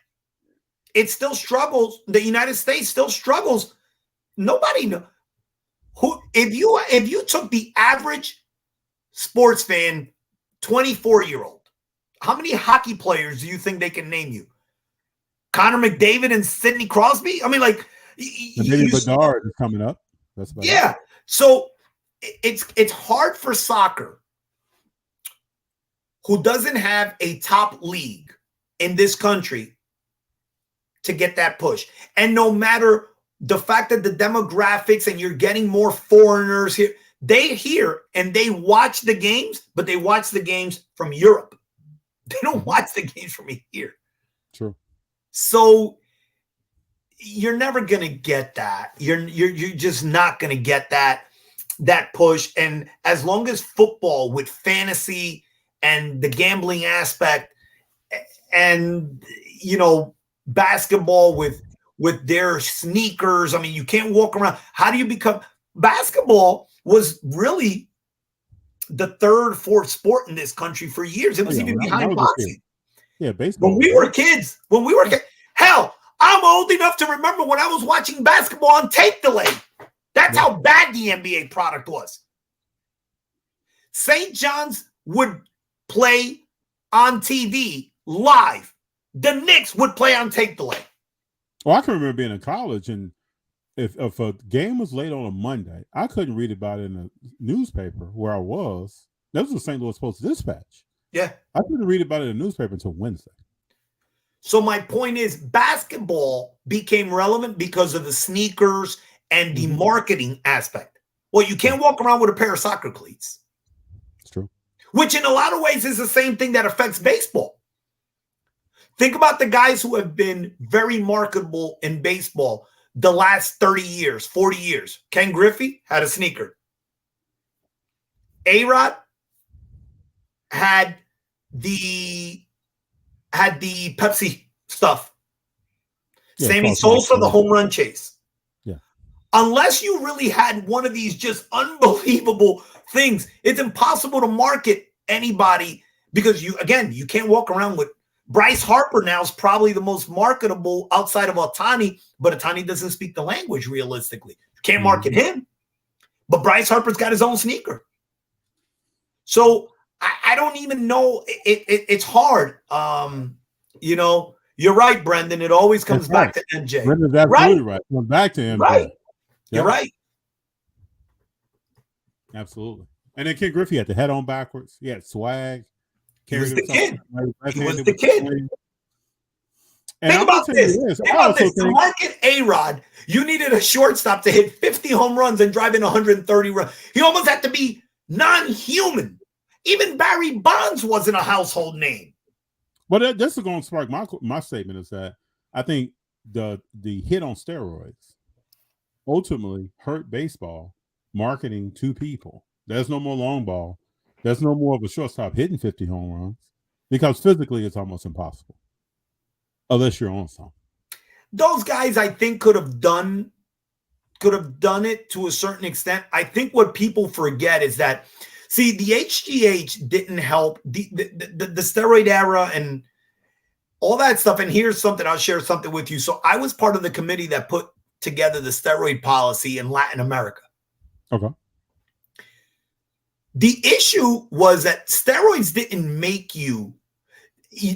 it still struggles. The United States still struggles. Nobody knows who. If you took the average sports fan, 24-year-old, how many hockey players do you think they can name you? Connor McDavid and Sidney Crosby? I mean, like, maybe Bedard is coming up. That's about it. So it's hard for soccer, who doesn't have a top league in this country, to get that push. And no matter the fact that the demographics and you're getting more foreigners here, they hear and they watch the games, but they watch the games from Europe. They don't watch the games from here. True. So you're never gonna get that. You're just not gonna get that push. And as long as football with fantasy and the gambling aspect, and basketball with their sneakers, I mean, you can't walk around. How do you become? Basketball was really the third, fourth sport in this country for years. It was even behind boxing. Yeah, baseball. When we were kids, hell, I'm old enough to remember when I was watching basketball on tape delay. That's how bad the NBA product was. St. John's would play on TV live. The Knicks would play on tape delay. Well, I can remember being in college, and if a game was late on a Monday, I couldn't read about it in a newspaper where I was. That was the St. Louis Post-Dispatch. Yeah. I couldn't read about it in a newspaper until Wednesday. So my point is, basketball became relevant because of the sneakers and the marketing aspect. Well, you can't walk around with a pair of soccer cleats. It's true. Which in a lot of ways is the same thing that affects baseball. Think about the guys who have been very marketable in baseball the last 30 years, 40 years. Ken Griffey had a sneaker. A-Rod had the Pepsi stuff. Yeah, Sammy Sosa, the home run chase. Yeah. Unless you really had one of these just unbelievable things, it's impossible to market anybody, because you can't walk around with. Bryce Harper now is probably the most marketable outside of Ohtani, but Ohtani doesn't speak the language realistically. You can't market him. But Bryce Harper's got his own sneaker. So I don't even know. It's hard. You're right, Brendan. It always comes back to MJ. Brendan's absolutely right. Come back to MJ. Right. Yeah. You're right. Absolutely. And then Ken Griffey had the head on backwards. He had swag. He was the kid. And Think about this. To market A-Rod, you needed a shortstop to hit 50 home runs and drive in 130 runs. He almost had to be non-human. Even Barry Bonds wasn't a household name. Well, this is going to spark my statement is that I think the hit on steroids ultimately hurt baseball marketing to people. There's no more long ball. There's no more of a shortstop hitting 50 home runs because physically it's almost impossible unless you're on something. Those guys, I think, could have done it to a certain extent. I think what people forget is that, see, the HGH didn't help the steroid era and all that stuff. And here's something, I'll share something with you. So I was part of the committee that put together the steroid policy in Latin America. Okay. The issue was that steroids didn't make you.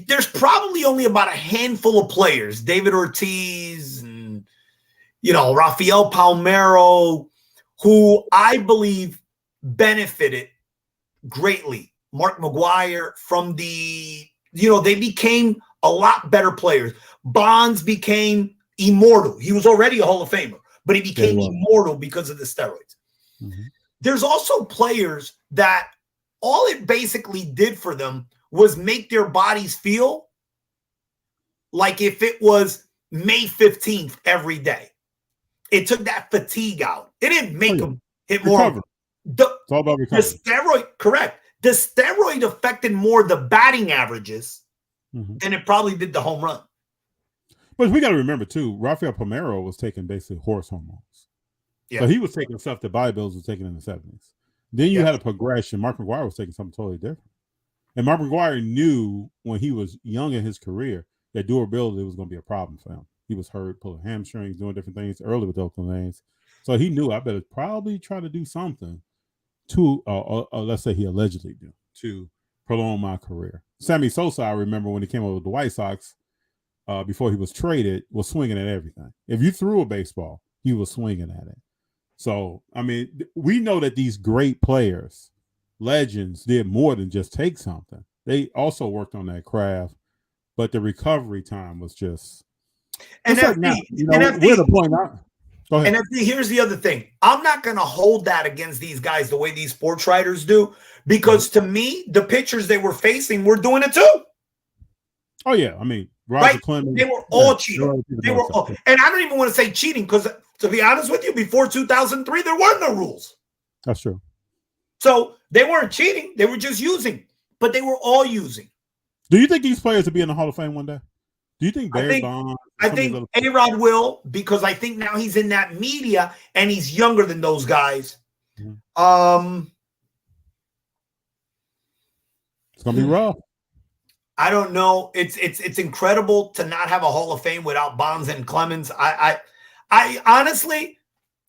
There's probably only about a handful of players, David Ortiz and, Rafael Palmeiro, who I believe benefited greatly. Mark McGwire from they became a lot better players. Bonds became immortal. He was already a Hall of Famer, but he became immortal because of the steroids. Mm-hmm. There's also players that all it basically did for them was make their bodies feel like if it was May 15th every day. It took that fatigue out. It didn't make them hit more. It's all about recovery. The steroid, correct. The steroid affected more the batting averages than it probably did the home run. But we got to remember, too, Rafael Palmeiro was taking basically horse hormones. Yeah. So he was taking stuff that bodybuilders was taking in the 70s. Then you had a progression. Mark McGwire was taking something totally different. And Mark McGwire knew when he was young in his career that durability was going to be a problem for him. He was hurt, pulling hamstrings, doing different things early with Oakland A's. So he knew I better probably try to do something to, let's say he allegedly do, to prolong my career. Sammy Sosa, I remember when he came over with the White Sox, before he was traded, was swinging at everything. If you threw a baseball, he was swinging at it. So, I mean, we know that these great players, legends, did more than just take something. They also worked on that craft, but the recovery time was just. And like now, we're the point out. Go ahead. And here's the other thing. I'm not going to hold that against these guys the way these sports writers do, because to me, the pitchers they were facing were doing it too. Oh, yeah. I mean, Roger Clemens. They were all cheating. They were all, and I don't even want to say cheating because, to be honest with you, before 2003, there were no rules. That's true. So they weren't cheating. They were just using, but they were all using. Do you think these players will be in the Hall of Fame one day? Do you think Barry Bonds? I think A-Rod will, because I think now he's in that media and he's younger than those guys. Mm-hmm. It's gonna be rough. I don't know. It's incredible to not have a Hall of Fame without Bonds and Clemens. I honestly,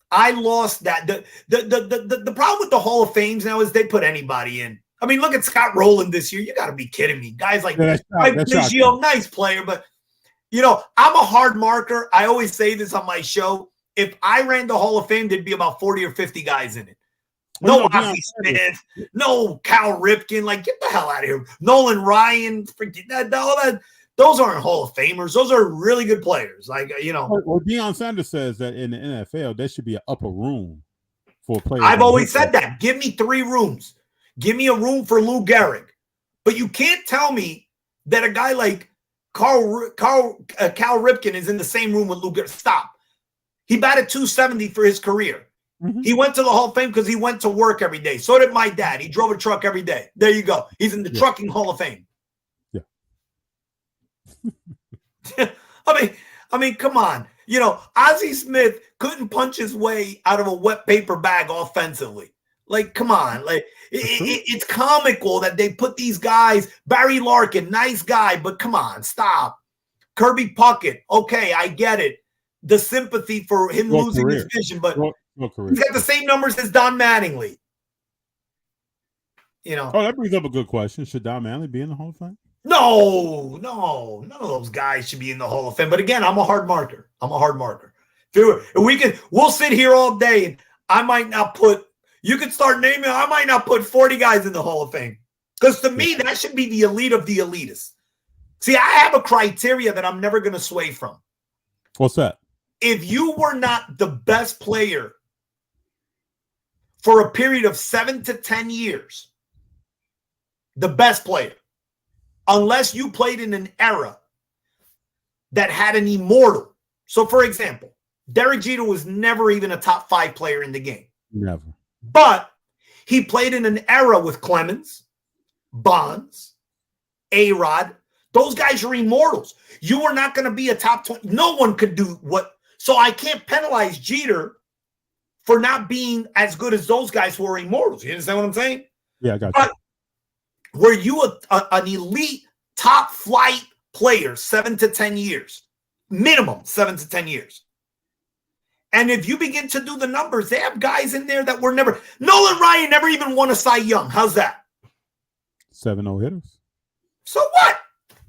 I lost that. The problem with the Hall of Fames now is they put anybody in. I mean, look at Scott Rowland this year. You got to be kidding me. Guys like Sergio, nice player, but I'm a hard marker. I always say this on my show. If I ran the Hall of Fame, there'd be about 40 or 50 guys in it. No Ozzie Smith, no Cal Ripken. Like, get the hell out of here. Nolan Ryan, all that. Those aren't Hall of Famers. Those are really good players. Like, Well, Deion Sanders says that in the NFL, there should be an upper room for players. I've always said that. Give me 3 rooms. Give me a room for Lou Gehrig. But you can't tell me that a guy like Cal Ripken is in the same room with Lou Gehrig. Stop. He batted .270 for his career. Mm-hmm. He went to the Hall of Fame because he went to work every day. So did my dad. He drove a truck every day. There you go. He's in the trucking Hall of Fame. Yeah. I mean, come on. Ozzie Smith couldn't punch his way out of a wet paper bag offensively. Like, come on. Like, it's comical that they put these guys. Barry Larkin, nice guy, but come on, stop. Kirby Puckett, okay, I get it. The sympathy for him losing his vision, but he's got the same numbers as Don Mattingly. Oh, that brings up a good question. Should Don Mattingly be in the Hall of Fame? No. None of those guys should be in the Hall of Fame. But again, I'm a hard marker. We'll sit here all day, and I might not put. You could start naming. I might not put 40 guys in the Hall of Fame, because to me that should be the elite of the elitists. See, I have a criteria that I'm never going to sway from. What's that? If you were not the best player for a period of 7 to 10 years, the best player, unless you played in an era that had an immortal. So, for example, Derek Jeter was never even a top 5 player in the game. Never. But he played in an era with Clemens, Bonds, A-Rod. Those guys are immortals. You are not going to be a top 20. No one could do what. So I can't penalize Jeter for not being as good as those guys who are immortals. You understand what I'm saying? Yeah, I got but you. Were you an elite top flight player 7 to 10 years? Minimum 7 to 10 years. And if you begin to do the numbers, they have guys in there that were never. Nolan Ryan never even won a Cy Young. How's that? 7 no-hitters. So what?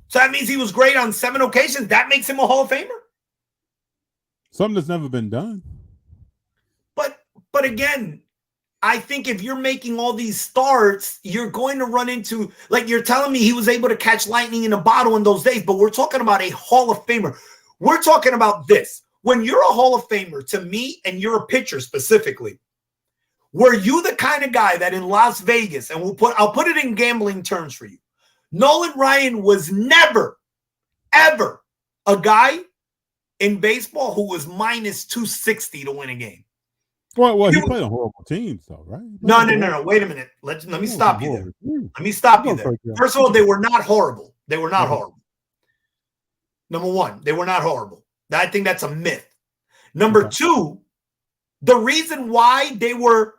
So that means he was great on 7 occasions. That makes him a Hall of Famer? Something that's never been done. But again, I think if you're making all these starts, you're going to run into, like you're telling me he was able to catch lightning in a bottle in those days, but we're talking about a Hall of Famer. We're talking about this. When you're a Hall of Famer, to me, and you're a pitcher specifically, were you the kind of guy that in Las Vegas, and I'll put it in gambling terms for you, Nolan Ryan was never, ever a guy in baseball who was minus 260 to win a game. Well, he played on horrible teams, though, right? No. Wait a minute. Let me stop you there. Let me stop you there. First of all, they were not horrible. They were not horrible. Number one, they were not horrible. I think that's a myth. Number two, the reason why they were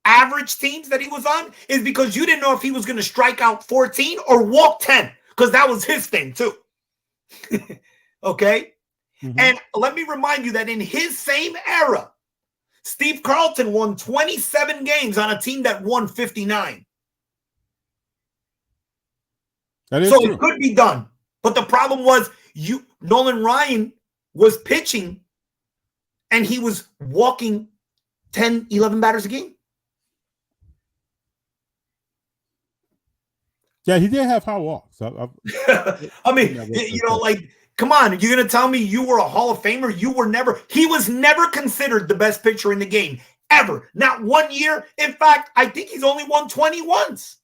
average teams that he was on is because you didn't know if he was going to strike out 14 or walk 10, because that was his thing too. Okay? Mm-hmm. And let me remind you that in his same era, Steve Carlton won 27 games on a team that won 59. That is so true. It could be done. But the problem was Nolan Ryan was pitching and he was walking 10, 11 batters a game. Yeah, he did have high walks. I mean, like, come on, you're going to tell me you were a Hall of Famer? He was never considered the best pitcher in the game, ever. Not 1 year. In fact, I think he's only won 20 once.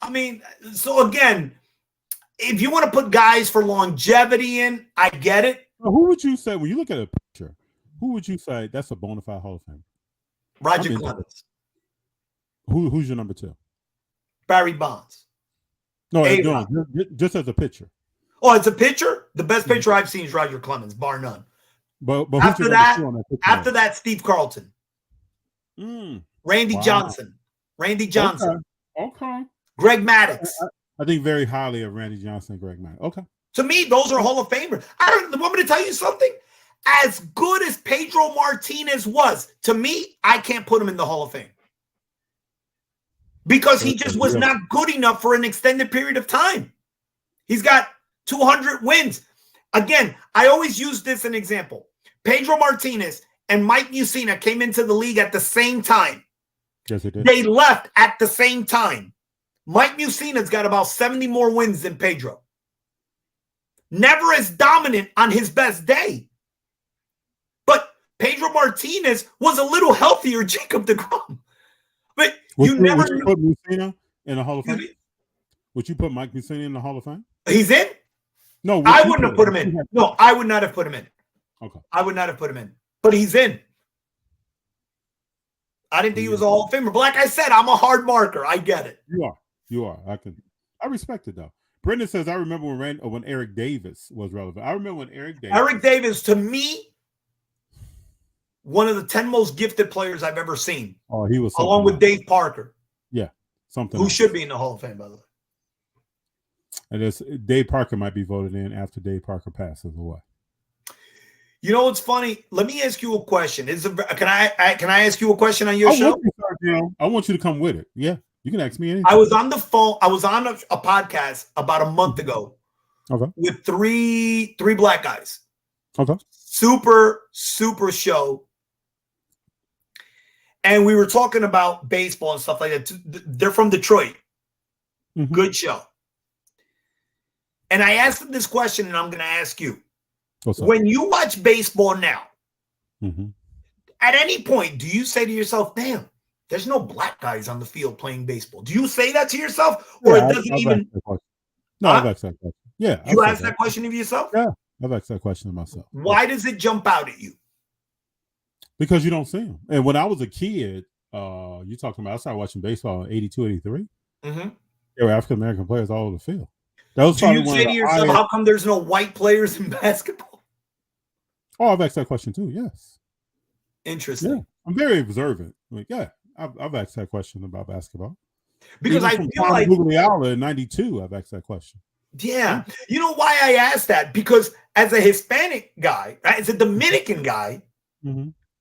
I mean, so again, if you want to put guys for longevity in, I get it. Who would you say, when you look at a picture, who would you say that's a bona fide Hall of Famer? Roger Clemens. Who's your number 2? Barry Bonds. No, just as a pitcher. Oh, as a pitcher? The best pitcher I've seen is Roger Clemens, bar none. But after that, Steve Carlton. Randy Johnson. Okay. Greg Maddux. I think very highly of Randy Johnson and Greg Maddux. Okay. To me, those are Hall of Famers. Want me to tell you something? As good as Pedro Martinez was, to me, I can't put him in the Hall of Fame. Because he just was not good enough for an extended period of time. He's got 200 wins. Again, I always use this as an example. Pedro Martinez and Mike Mussina came into the league at the same time. Yes, they did. They left at the same time. Mike Mussina's got about 70 more wins than Pedro. Never as dominant on his best day. But Pedro Martinez was a little healthier Jacob deGrom. But would you put Mussina in the Hall of Fame? Would you put Mike Mussina in the Hall of Fame? He's in? No, I wouldn't have put him in. No, I would not have put him in. Okay. I would not have put him in. But he's in. I didn't think he was a Hall of Famer. But like I said, I'm a hard marker. I get it. You are. I respect it though. Brendan says, I remember when Eric Davis was relevant. I remember when Eric Davis, to me, one of the 10 most gifted players I've ever seen. Oh, he was along with Dave Parker. Yeah, something. Who should be in the Hall of Fame, by the way. And Dave Parker might be voted in after Dave Parker passes away. You know what's funny? Let me ask you a question. Can I ask you a question on your show? I want you to come with it. Yeah. You can ask me anything. I was on the phone. I was on a podcast about a month ago with three black guys. Okay. Super show. And we were talking about baseball and stuff like that. They're from Detroit. Mm-hmm. Good show. And I asked them this question, and I'm going to ask you. When you watch baseball now, at any point, do you say to yourself, damn, there's no black guys on the field playing baseball? Do you say that to yourself? Or it doesn't even... No, I've asked that question. Yeah. You asked that question of yourself? Yeah, I've asked that question of myself. Why does it jump out at you? Because you don't see them. And when I was a kid, you talking about, I started watching baseball in 82, 83. Mm-hmm. There were African American players all over the field. That was Do you say to yourself, how come there's no white players in basketball? Oh, I've asked that question too. Yes. Interesting. Yeah. I'm very observant. Like, yeah, I've asked that question about basketball. Because Even I from feel Tom like Gugliola in '92, I've asked that question. Yeah. You know why I asked that? Because as a Hispanic guy, right, as a Dominican guy,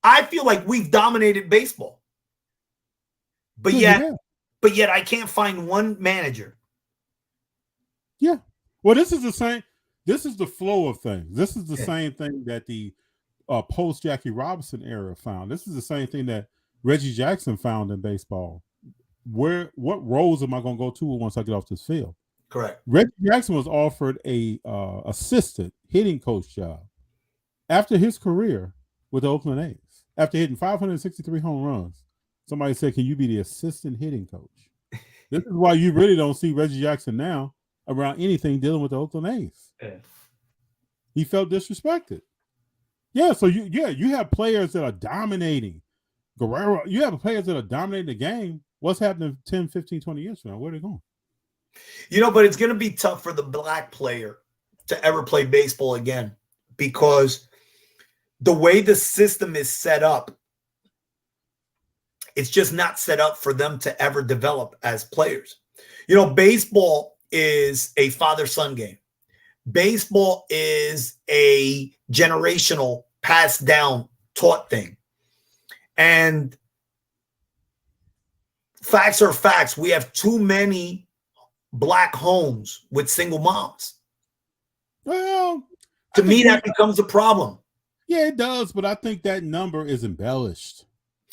I feel like we've dominated baseball. But yet I can't find one manager. Yeah. Well, this is the same. This is the flow of things. This is the same thing that the post Jackie Robinson era found. This is the same thing that Reggie Jackson found in baseball. What roles am I going to go to once I get off this field? Correct. Reggie Jackson was offered a assistant hitting coach job after his career with the Oakland A's. After hitting 563 home runs, somebody said, "Can you be the assistant hitting coach?" This is why you really don't see Reggie Jackson now around anything dealing with the Oakland A's. Yeah. He felt disrespected. Yeah, so you have players that are dominating. Guerrero, you have players that are dominating the game. What's happening 10, 15, 20 years from now? Where are they going? You know, but it's going to be tough for the black player to ever play baseball again because the way the system is set up, it's just not set up for them to ever develop as players. You know, baseball is a father-son game. Baseball is a generational passed down taught thing. And facts are facts. We have too many black homes with single moms. Well, to me, that becomes a problem. Yeah, it does, but I think that number is embellished.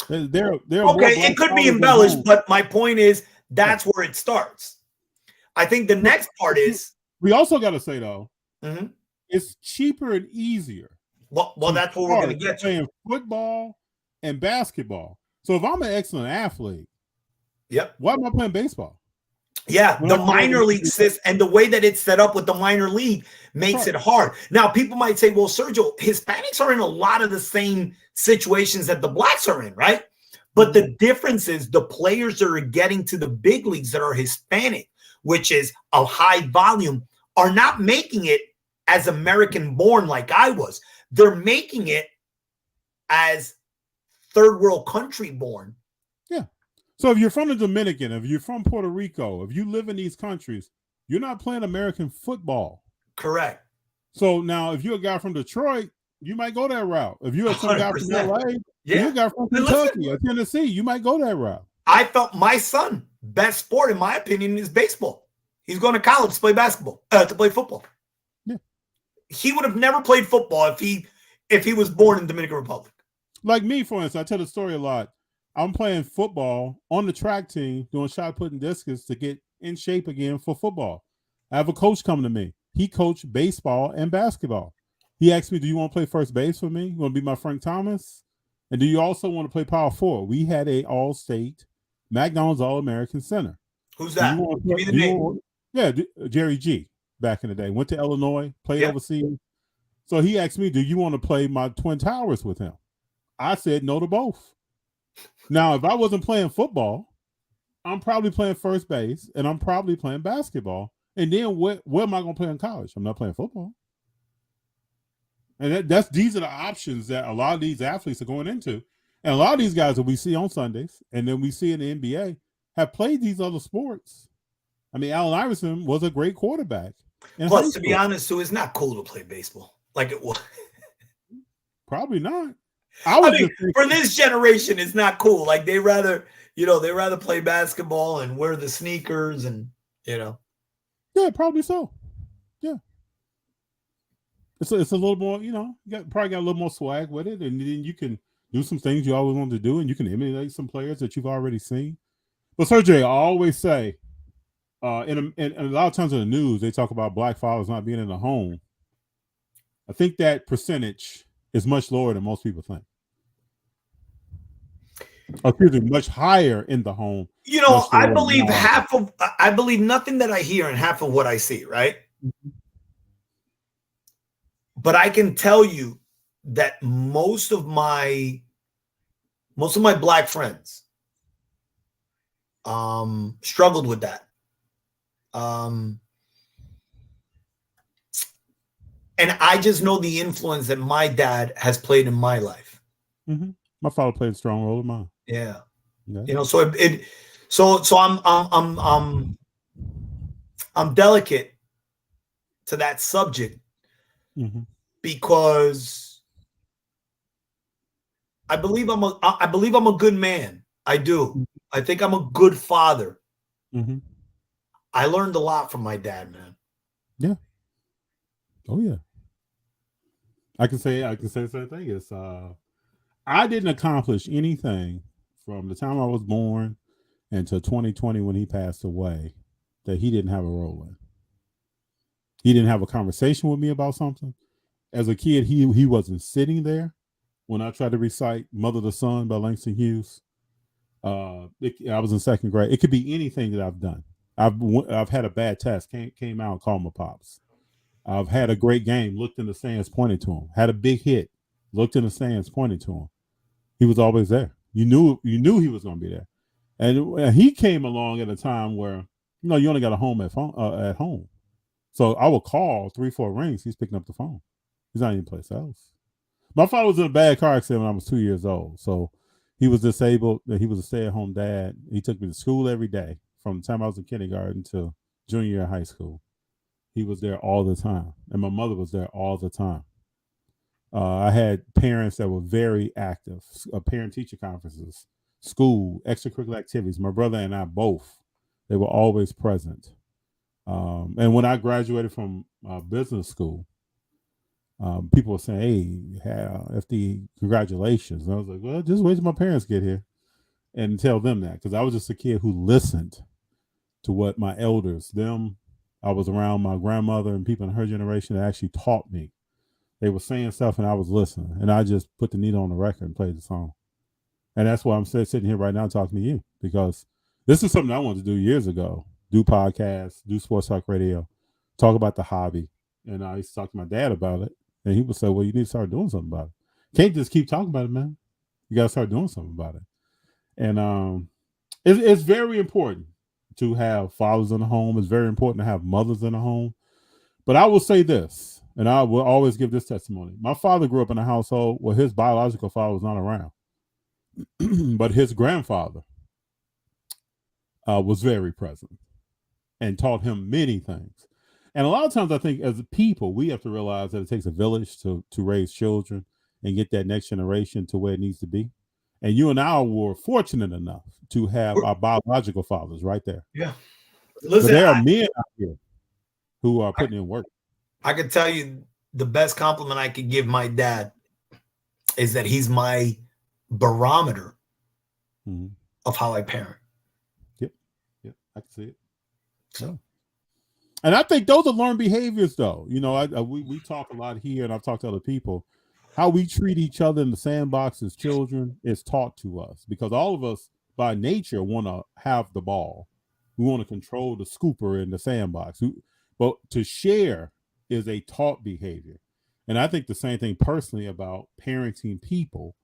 They're okay, it could be embellished, but my point is that's where it starts. I think the next part is we also got to say though, it's cheaper and easier. Well, that's what we're going to get to. Playing football and basketball. So if I'm an excellent athlete, why am I playing baseball? Yeah, the minor league system and the way that it's set up with the minor league makes it hard. Now, people might say, well, Sergio, Hispanics are in a lot of the same situations that the blacks are in, right? But the difference is the players that are getting to the big leagues that are Hispanic, which is a high volume, are not making it as American born like I was. They're making it as third world country born. Yeah. So if you're from the Dominican, if you're from Puerto Rico, if you live in these countries, you're not playing American football. Correct. So now if you're a guy from Detroit, you might go that route. If you're some guy from LA, you're a guy from Kentucky or Tennessee, you might go that route. I felt my son, best sport in my opinion is baseball. He's going to college to play basketball, to play football. Yeah. He would have never played football if he was born in Dominican Republic. Like me, for instance, I tell the story a lot. I'm playing football on the track team, doing shot put and discus to get in shape again for football. I have a coach coming to me. He coached baseball and basketball. He asked me, do you want to play first base for me? You want to be my Frank Thomas? And do you also want to play power forward? We had a all-state McDonald's All-American center. Who's that? Give me the name. Yeah, Jerry G. Back in the day. Went to Illinois, played overseas. So he asked me, do you want to play my Twin Towers with him? I said no to both. Now, if I wasn't playing football, I'm probably playing first base and I'm probably playing basketball. And then where am I going to play in college? I'm not playing football. And these are the options that a lot of these athletes are going into. And a lot of these guys that we see on Sundays and then we see in the NBA have played these other sports. I mean, Allen Iverson was a great quarterback. Plus, to be honest, too, it's not cool to play baseball like it was. Probably not. I mean, for this generation, it's not cool. Like they rather play basketball and wear the sneakers and, Yeah, probably so. Yeah. It's a little more, probably got a little more swag with it. And then you can do some things you always wanted to do and you can emulate some players that you've already seen. But Sergio, I always say, and a lot of times in the news, they talk about black fathers not being in the home. I think that percentage is much lower than most people think. Excuse me, much higher in the home. I believe I believe nothing that I hear and half of what I see, right? But I can tell you that most of my black friends struggled with that. And I just know the influence that my dad has played in my life. Mm-hmm. My father played a strong role in mine. Yeah. Yeah. You know, so I'm delicate to that subject because I believe I'm a good man. I do. I think I'm a good father. I learned a lot from my dad, man. Yeah. Oh yeah. I can say the same thing. Is I didn't accomplish anything from the time I was born until 2020 when he passed away that he didn't have a role in. He didn't have a conversation with me about something. As a kid, he wasn't sitting there when I tried to recite "Mother to Son" by Langston Hughes. I was in second grade. It could be anything that I've done. I've had a bad test, came out and called my pops. I've had a great game, looked in the stands, pointed to him. Had a big hit, looked in the stands, pointed to him. He was always there. You knew he was going to be there. And he came along at a time where, you only got a home at home. So I would call 3-4 rings. He's picking up the phone. He's not anyplace else. My father was in a bad car accident when I was 2 years old. So he was disabled. He was a stay-at-home dad. He took me to school every day from the time I was in kindergarten to junior year of high school. He was there all the time. And my mother was there all the time. I had parents that were very active, parent-teacher conferences, school, extracurricular activities. My brother and I both, they were always present. And when I graduated from business school, people were saying, hey, FD, congratulations. And I was like, well, just wait till my parents get here and tell them that. Because I was just a kid who listened to what my elders, I was around my grandmother and people in her generation that actually taught me. They were saying stuff and I was listening. And I just put the needle on the record and played the song. And that's why I'm sitting here right now talking to you. Because this is something I wanted to do years ago. Do podcasts, do sports talk radio, talk about the hobby. And I used to talk to my dad about it. And he would say, well, you need to start doing something about it. Can't just keep talking about it, man. You got to start doing something about it. And it's very important to have fathers in the home. It's very important to have mothers in the home. But I will say this, and I will always give this testimony. My father grew up in a household where his biological father was not around. But his grandfather was very present and taught him many things. And a lot of times I think as a people, we have to realize that it takes a village to raise children and get that next generation to where it needs to be. And you and I were fortunate enough to have our biological fathers right there. Yeah. Listen, but there are men out here who are putting in work. I could tell you the best compliment I could give my dad is that he's my barometer of how I parent. Yep. I can see it. So. And I think those are learned behaviors, though. We talk a lot here, and I've talked to other people. How we treat each other in the sandbox as children is taught to us because all of us, by nature, want to have the ball. We want to control the scooper in the sandbox. But to share is a taught behavior. And I think the same thing personally about parenting people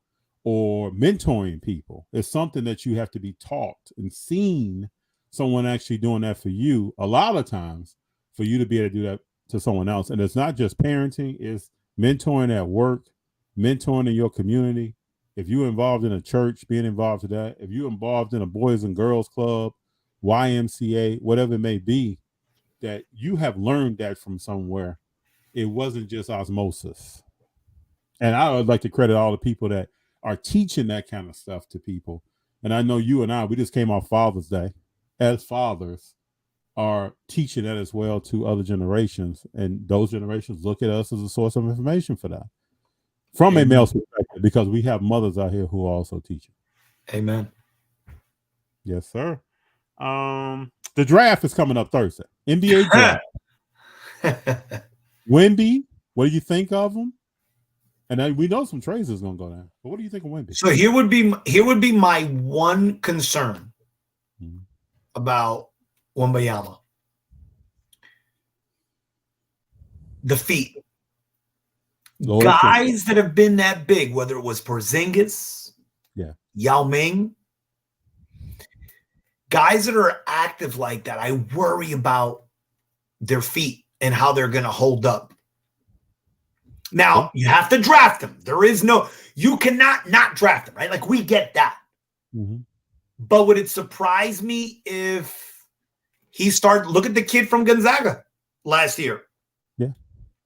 or mentoring people. It's something that you have to be taught and seen someone actually doing that for you a lot of times for you to be able to do that to someone else. And it's not just parenting, it's mentoring at work, mentoring in your community. If you're involved in a church, being involved in that. If you're involved in a Boys and Girls Club, YMCA, whatever it may be, that you have learned that from somewhere. It wasn't just osmosis. And I would like to credit all the people that are teaching that kind of stuff to people. And I know you and I, we just came off Father's Day. As fathers, are teaching that as well to other generations. And those generations look at us as a source of information for that. From a male's perspective, because we have mothers out here who are also teaching. Amen. Yes, sir. The draft is coming up Thursday. NBA draft. Wemby, what do you think of him? And we know some trades is going to go down. But what do you think of Wemby? So here would be my one concern about Wembanyama. The feet. Guys that have been that big, whether it was Porzingis, Yao Ming, guys that are active like that, I worry about their feet and how they're going to hold up. Now, you have to draft them. You cannot not draft them, right? Like, we get that. Mm-hmm. But would it surprise me if he started? Look at the kid from Gonzaga last year. Yeah.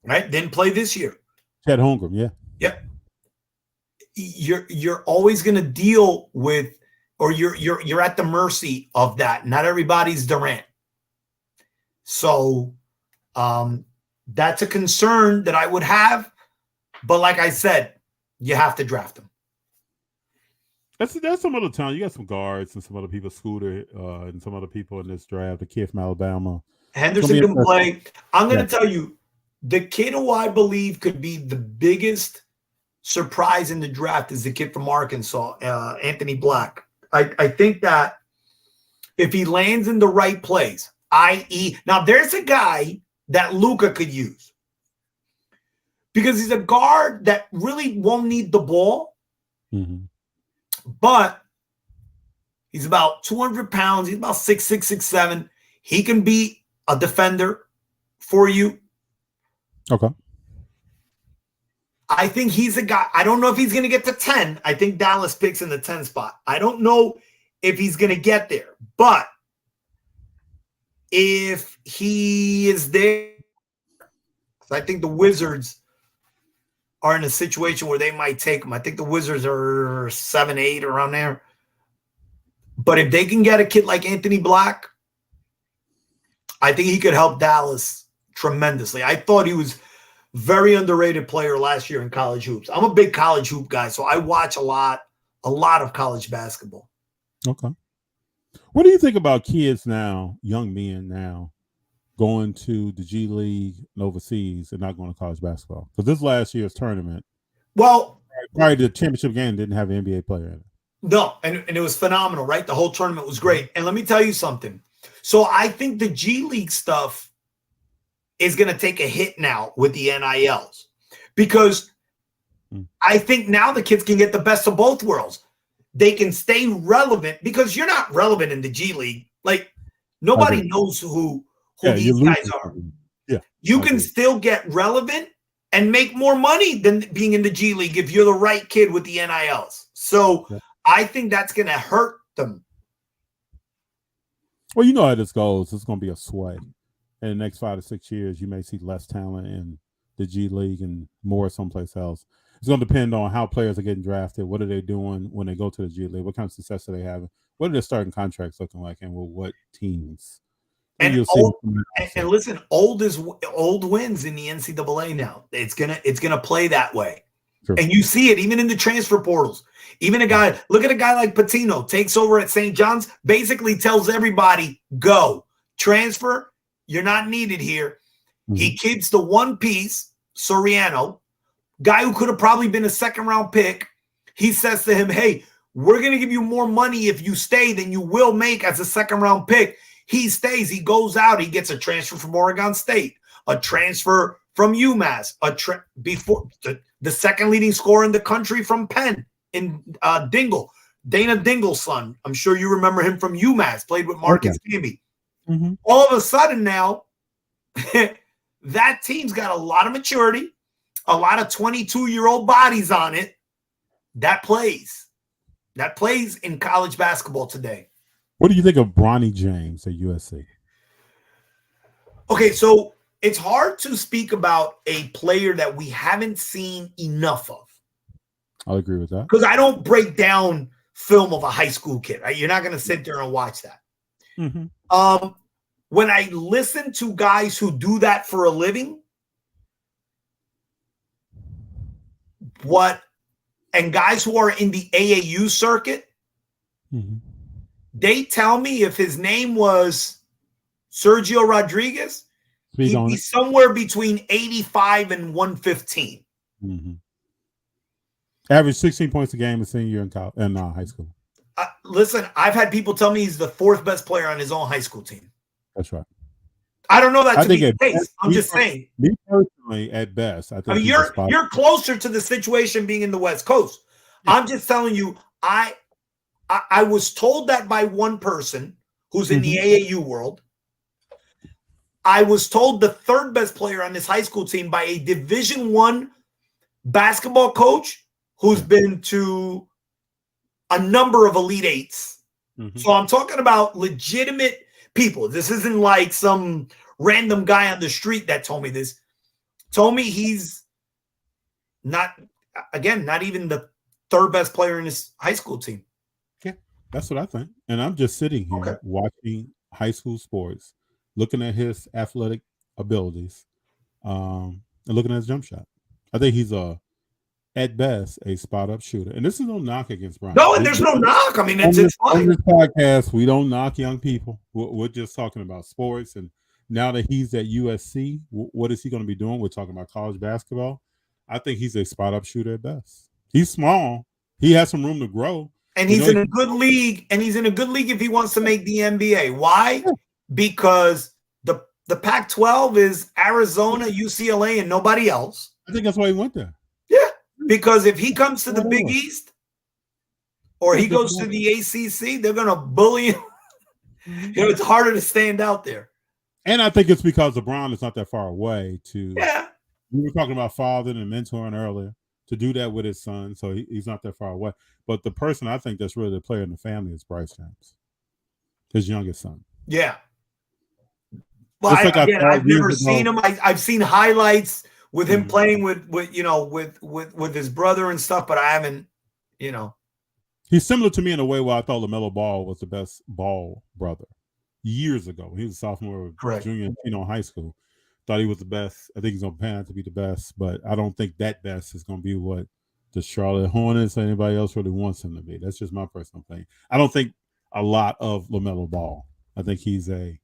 Right? Didn't play this year. Chet Holmgren, yeah. Yeah. You're always going to deal with, or you're at the mercy of that. Not everybody's Durant. So that's a concern that I would have. But like I said, you have to draft them. That's some other time. You got some guards and some other people, Scooter, and some other people in this draft. The kid from Alabama. Henderson can play. I'm going to tell you, the kid who I believe could be the biggest surprise in the draft is the kid from Arkansas, Anthony Black. I think that if he lands in the right place, i.e., now there's a guy that Luka could use because he's a guard that really won't need the ball, but he's about 200 pounds. He's about 6'6", 6'7". He can be a defender for you. Okay. I think he's a guy. I don't know if he's going to get to 10. I think Dallas picks in the 10 spot. I don't know if he's going to get there, but if he is there, I think the Wizards are in a situation where they might take him. I think the Wizards are 7, 8 around there. But if they can get a kid like Anthony Black, I think he could help Dallas tremendously. I thought he was very underrated player last year in college hoops. I'm a big college hoop guy, so I watch a lot of college basketball. Okay. What do you think about kids now, young men now, going to the G League and overseas and not going to college basketball? Because this last year's tournament, well, prior to the championship game, didn't have an NBA player in it. No, and it was phenomenal, right? The whole tournament was great. And let me tell you something. So I think the G League stuff is going to take a hit now with the NILs because I think now the kids can get the best of both worlds. They can stay relevant because you're not relevant in the G League. Like, nobody knows who these guys are. Yeah, you can still get relevant and make more money than being in the G League if you're the right kid with the NILs. So I think that's going to hurt them. Well, you know how this goes. It's going to be a sway. In the next 5 to 6 years, you may see less talent in the G League and more someplace else. It's going to depend on how players are getting drafted. What are they doing when they go to the G League? What kind of success are they having? What are their starting contracts looking like? And with what teams? And listen, old wins in the NCAA now. It's gonna play that way. Sure. And you see it even in the transfer portals. Even look at a guy like Patino, takes over at St. John's, basically tells everybody, go. Transfer, you're not needed here. Mm-hmm. He keeps the one piece, Soriano, guy who could have probably been a second-round pick. He says to him, hey, we're going to give you more money if you stay than you will make as a second-round pick. He stays. He goes out. He gets a transfer from Oregon State, a transfer from UMass, before the second leading scorer in the country from Penn in Dingle, Dana Dingle's son. I'm sure you remember him from UMass, played with Marcus Camby. Mm-hmm. All of a sudden now, that team's got a lot of maturity, a lot of 22-year-old bodies on it. That plays in college basketball today. What do you think of Bronny James at USC? Okay, so it's hard to speak about a player that we haven't seen enough of. I'll agree with that. Because I don't break down film of a high school kid. Right? You're not going to sit there and watch that. Mm-hmm. When I listen to guys who do that for a living, and guys who are in the AAU circuit, mm-hmm. they tell me if his name was Sergio Rodriguez, he'd be somewhere between 85 and 115. Mm-hmm. Average 16 points a game a senior in high school. Listen, I've had people tell me he's the fourth best player on his own high school team. That's right. I don't know that I to be think the case. I'm just saying. Me personally, at best, I think. I mean, you're closer to the situation being in the West Coast. Yeah. I'm just telling you, I was told that by one person who's in the AAU world. I was told the third best player on this high school team by a Division I basketball coach who's been to a number of Elite Eights. So I'm talking about legitimate people. This isn't like some random guy on the street that told me this. Told me he's not even the third best player in his high school team. Yeah, that's what I think. And I'm just sitting here watching high school sports, looking at his athletic abilities, and looking at his jump shot. I think he's at best a spot up shooter. And this is no knock against Brian. No, and there's no knock. I mean, it's fine. On this podcast, we don't knock young people. We're just talking about sports. And now that he's at USC, what is he going to be doing? We're talking about college basketball. I think he's a spot up shooter at best. He's small. He has some room to grow. And he's in a good league. And he's in a good league if he wants to make the NBA. Why? Because the Pac-12 is Arizona, UCLA, and nobody else. I think that's why he went there. Yeah. Because if he comes to the Big East or he goes to the ACC, they're going to bully him. It's harder to stand out there. And I think it's because LeBron is not that far away to. Yeah. We were talking about fathering and mentoring earlier, to do that with his son. So he's not that far away. But the person I think that's really the player in the family is Bryce James, his youngest son. Yeah. Well, I've never seen him. I've seen highlights with him playing with his brother and stuff, but I haven't, He's similar to me in a way where I thought LaMelo Ball was the best Ball brother years ago. He was a sophomore, junior, high school. Thought he was the best. I think he's on pan to be the best, but I don't think that best is going to be what the Charlotte Hornets or anybody else really wants him to be. That's just my personal opinion. I don't think a lot of LaMelo Ball. I think he's a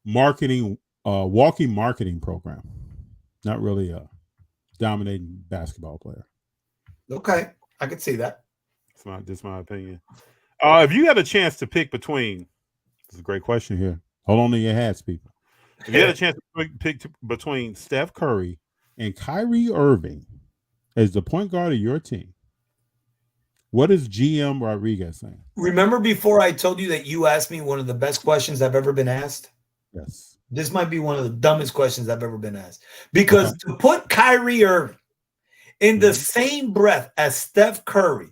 walking marketing program, not really a dominating basketball player. Okay, I could see that. That's my opinion. If you had a chance to pick between, this is a great question here. Hold on to your hats, people. If you had a chance to pick between Steph Curry and Kyrie Irving as the point guard of your team, what is GM Rodriguez saying? Remember before I told you that you asked me one of the best questions I've ever been asked? Yes. This might be one of the dumbest questions I've ever been asked. Because to put Kyrie Irving in the same breath as Steph Curry,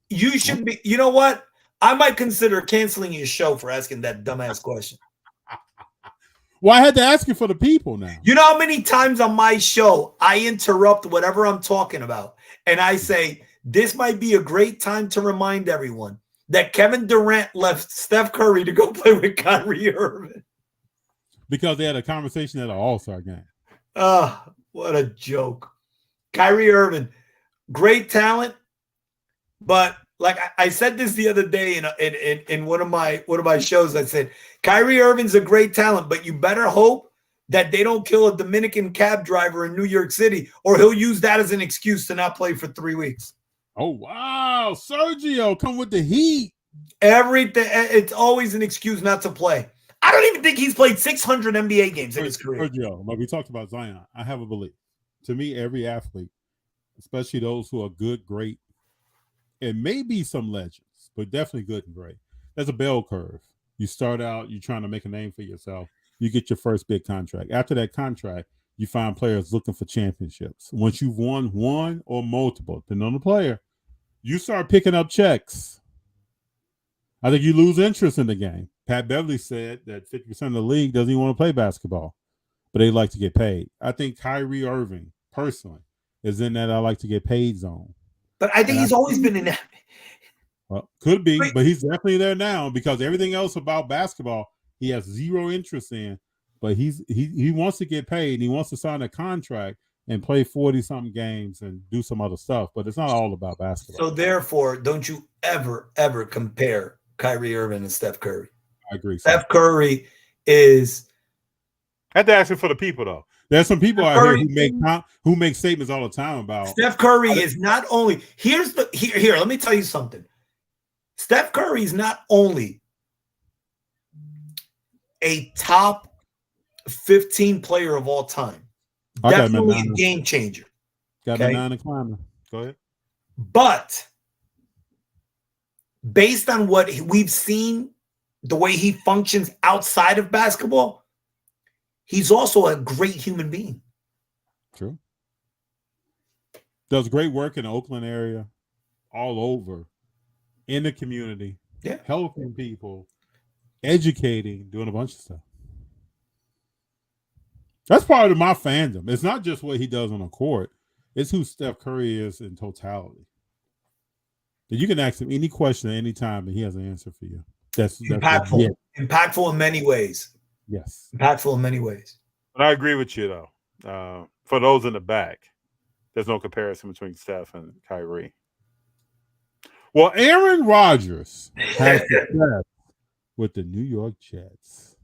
you should be, you know what? I might consider canceling your show for asking that dumbass question. Well, I had to ask you for the people now. You know how many times on my show I interrupt whatever I'm talking about and I say, this might be a great time to remind everyone that Kevin Durant left Steph Curry to go play with Kyrie Irving. Because they had a conversation at an All-Star game. What a joke. Kyrie Irving, great talent, but like I said this the other day in one of my shows, I said, Kyrie Irving's a great talent, but you better hope that they don't kill a Dominican cab driver in New York City, or he'll use that as an excuse to not play for 3 weeks. Oh, wow. Sergio, come with the heat. Everything. It's always an excuse not to play. I don't even think he's played 600 NBA games in his career. Sergio, but we talked about Zion. I have a belief. To me, every athlete, especially those who are good, great, and maybe some legends, but definitely good and great. There's a bell curve. You start out, you're trying to make a name for yourself. You get your first big contract. After that contract, you find players looking for championships. Once you've won one or multiple, depending on the player, you start picking up checks. I think you lose interest in the game. Pat Beverly said that 50% of the league doesn't even want to play basketball, but they like to get paid. I think Kyrie Irving, personally, is in that I like to get paid zone. But I think he's always been in that. Well, could be, but he's definitely there now because everything else about basketball he has zero interest in. But he wants to get paid. And he wants to sign a contract and play 40-something games and do some other stuff. But it's not all about basketball. So therefore, don't you ever compare Kyrie Irving and Steph Curry? I agree. Steph Curry is. I had to ask it for the people though. There's some people out here who make statements all the time about Steph Curry is not only here. Let me tell you something. Steph Curry is not only a top 15 player of all time. I got him at Definitely a 9. game changer. Got Okay. him at 9 and climbing. Go ahead. But based on what we've seen, the way he functions outside of basketball, he's also a great human being. True. Does great work in the Oakland area, all over, in the community, helping people, educating, doing a bunch of stuff. That's part of my fandom. It's not just what he does on the court. It's who Steph Curry is in totality. That you can ask him any question at any time, and he has an answer for you. That's impactful. Yeah. Impactful in many ways. Yes. Impactful in many ways. But I agree with you, though. For those in the back, there's no comparison between Steph and Kyrie. Well, Aaron Rodgers has success with the New York Jets.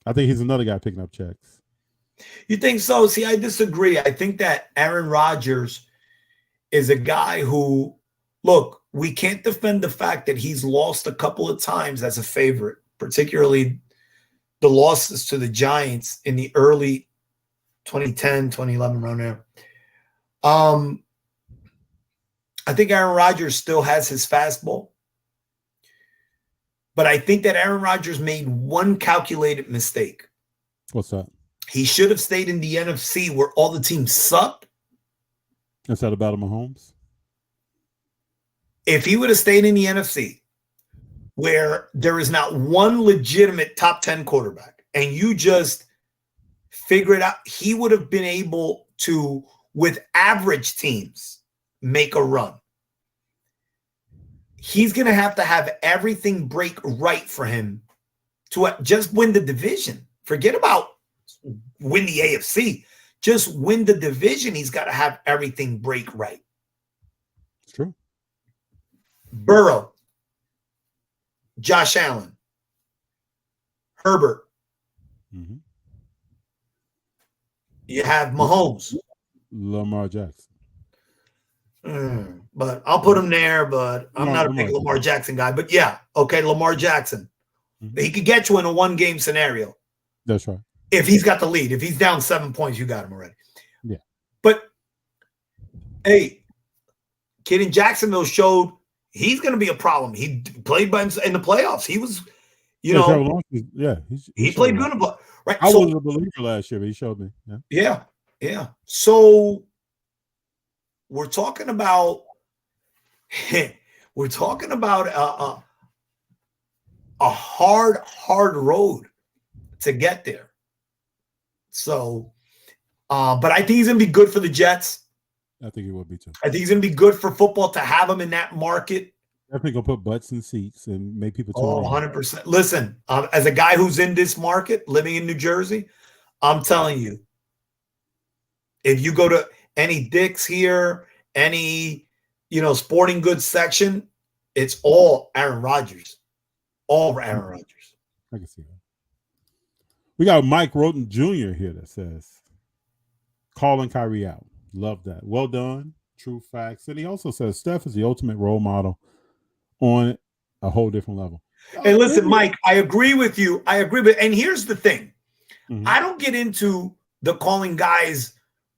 I think he's another guy picking up checks. You think so? See, I disagree. I think that Aaron Rodgers is a guy who, look, we can't defend the fact that he's lost a couple of times as a favorite, particularly the losses to the Giants in the early 2010, 2011 run there. I think Aaron Rodgers still has his fastball. But I think that Aaron Rodgers made one calculated mistake. What's that? He should have stayed in the NFC where all the teams sucked. Is that about Mahomes? If he would have stayed in the NFC where there is not one legitimate top 10 quarterback and you just figure it out, he would have been able to, with average teams, make a run. He's going to have everything break right for him to just win the division. Forget about win the AFC. Just win the division. He's got to have everything break right. It's true. Burrow, Josh Allen, Herbert. Mm-hmm. You have Mahomes. Lamar Jackson. But I'll put him there, but I'm not a big Lamar Jackson guy. But yeah, okay, Lamar Jackson. Mm-hmm. He could get you in a one-game scenario. That's right. If he's got the lead. If he's down 7 points, you got him already. Yeah. But, hey, kid in Jacksonville showed he's going to be a problem. He played by himself in the playoffs. He was, he played good. Right. I wasn't a believer last year, but he showed me. Yeah. So we're talking about a hard road to get there. So, but I think he's going to be good for the Jets. I think he will be too. I think he's going to be good for football to have him in that market. Definitely going to put butts in seats and make people tune in. 100%. Listen, as a guy who's in this market, living in New Jersey, I'm telling you, if you go to any Dick's here, any, sporting goods section, it's all Aaron Rodgers. All Aaron Rodgers. I can see that. We got Mike Roten Jr. here that says, calling Kyrie out. Love that. Well done. True facts. And he also says Steph is the ultimate role model on a whole different level. Hey, listen, Mike, I agree with you. And here's the thing. Mm-hmm. I don't get into the calling guys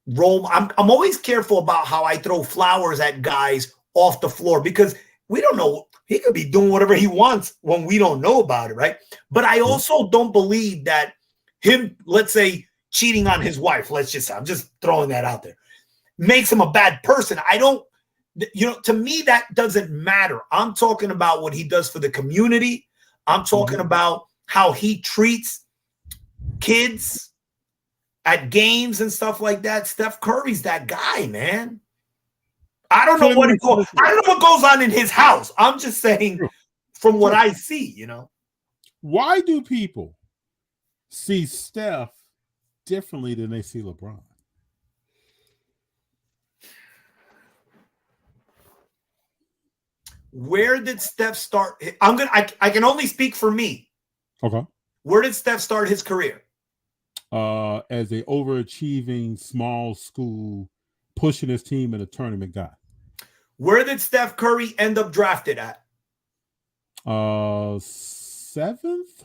role. I'm always careful about how I throw flowers at guys off the floor because we don't know. He could be doing whatever he wants when we don't know about it, right? But I also don't believe that him, let's say, cheating on his wife, I'm just throwing that out there, makes him a bad person. I don't, to me, that doesn't matter. I'm talking about what he does for the community. I'm talking about how he treats kids at games and stuff like that. Steph Curry's that guy, man. I don't know what goes on in his house. I'm just saying from what I see, Why do people see Steph differently than they see LeBron? Where did Steph start? I can only speak for me. Okay. Where did Steph start his career? As a overachieving small school, pushing his team in a tournament guy. Where did Steph Curry end up drafted at? 7th.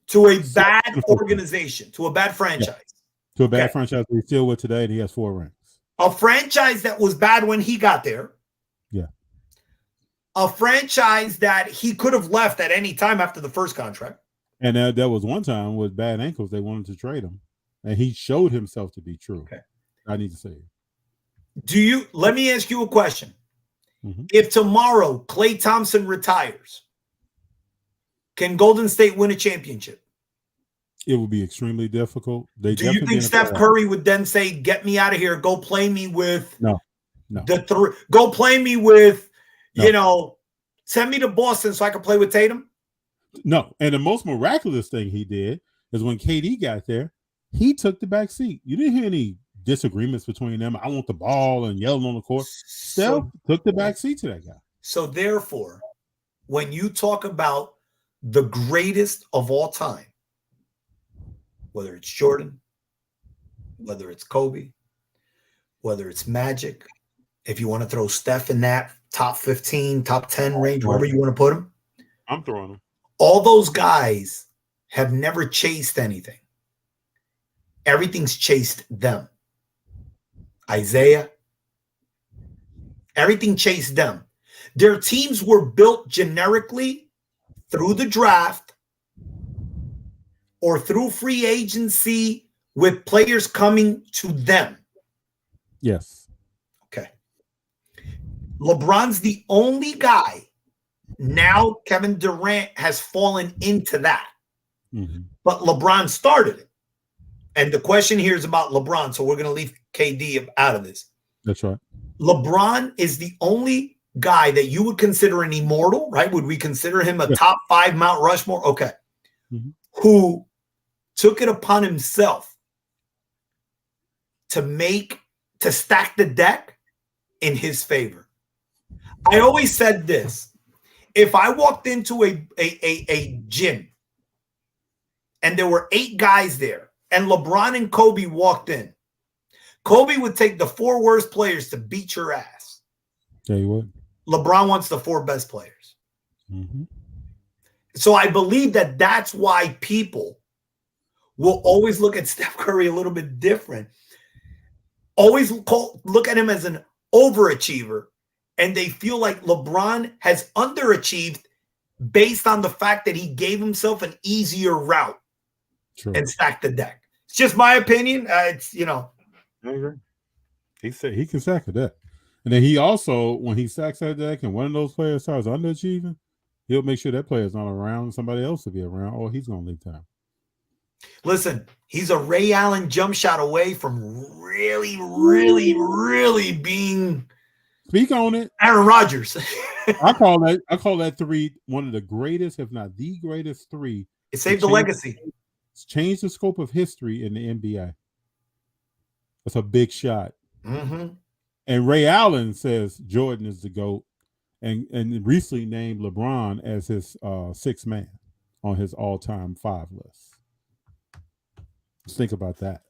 to a bad organization, to a bad franchise. To a bad franchise he's still with today, and he has 4 rings. A franchise that was bad when he got there. Yeah. A franchise that he could have left at any time after the first contract. And there was one time with bad ankles, they wanted to trade him. And he showed himself to be true. Okay. I need to say it. Let me ask you a question. If tomorrow Klay Thompson retires, can Golden State win a championship? It would be extremely difficult. Do you think Steph Curry would then say, "Get me out of here. Go play me with no. Go play me with, send me to Boston so I can play with Tatum"? No. And the most miraculous thing he did is when KD got there, he took the back seat. You didn't hear any disagreements between them. I want the ball and yelling on the court. Steph took the back seat to that guy. So therefore, when you talk about the greatest of all time, whether it's Jordan, whether it's Kobe, whether it's Magic, if you want to throw Steph in that top 15, top 10 range, wherever you want to put him, I'm throwing him. All those guys have never chased anything. Everything's chased them. Isaiah, everything chased them. Their teams were built generically through the draft or through free agency with players coming to them. Yes. Okay. LeBron's the only guy. Now Kevin Durant has fallen into that. But LeBron started it. And the question here is about LeBron. So we're going to leave KD out of this. That's right. LeBron is the only guy that you would consider an immortal, right? Would we consider him a top 5 Mount Rushmore? Okay. Who took it upon himself to stack the deck in his favor. I always said this. If I walked into a gym and there were 8 guys there and LeBron and Kobe walked in, Kobe would take the 4 worst players to beat your ass. Yeah, he would. LeBron wants the 4 best players. So I believe that that's why people will always look at Steph Curry a little bit different. Always look at him as an overachiever. And they feel like LeBron has underachieved based on the fact that he gave himself an easier route and stacked the deck. It's just my opinion. I agree. He said he can stack a deck. And then he also, when he stacks that deck and one of those players starts underachieving, he'll make sure that player's not around, somebody else will be around, or he's going to leave town. Listen, he's a Ray Allen jump shot away from really, really, really being... Speak on it. Aaron Rodgers. I call that 3 one of the greatest, if not the greatest 3. It saved the legacy. Changed the scope of history in the NBA. That's a big shot. And Ray Allen says Jordan is the GOAT and recently named LeBron as his 6th man on his all-time 5 list. Just think about that.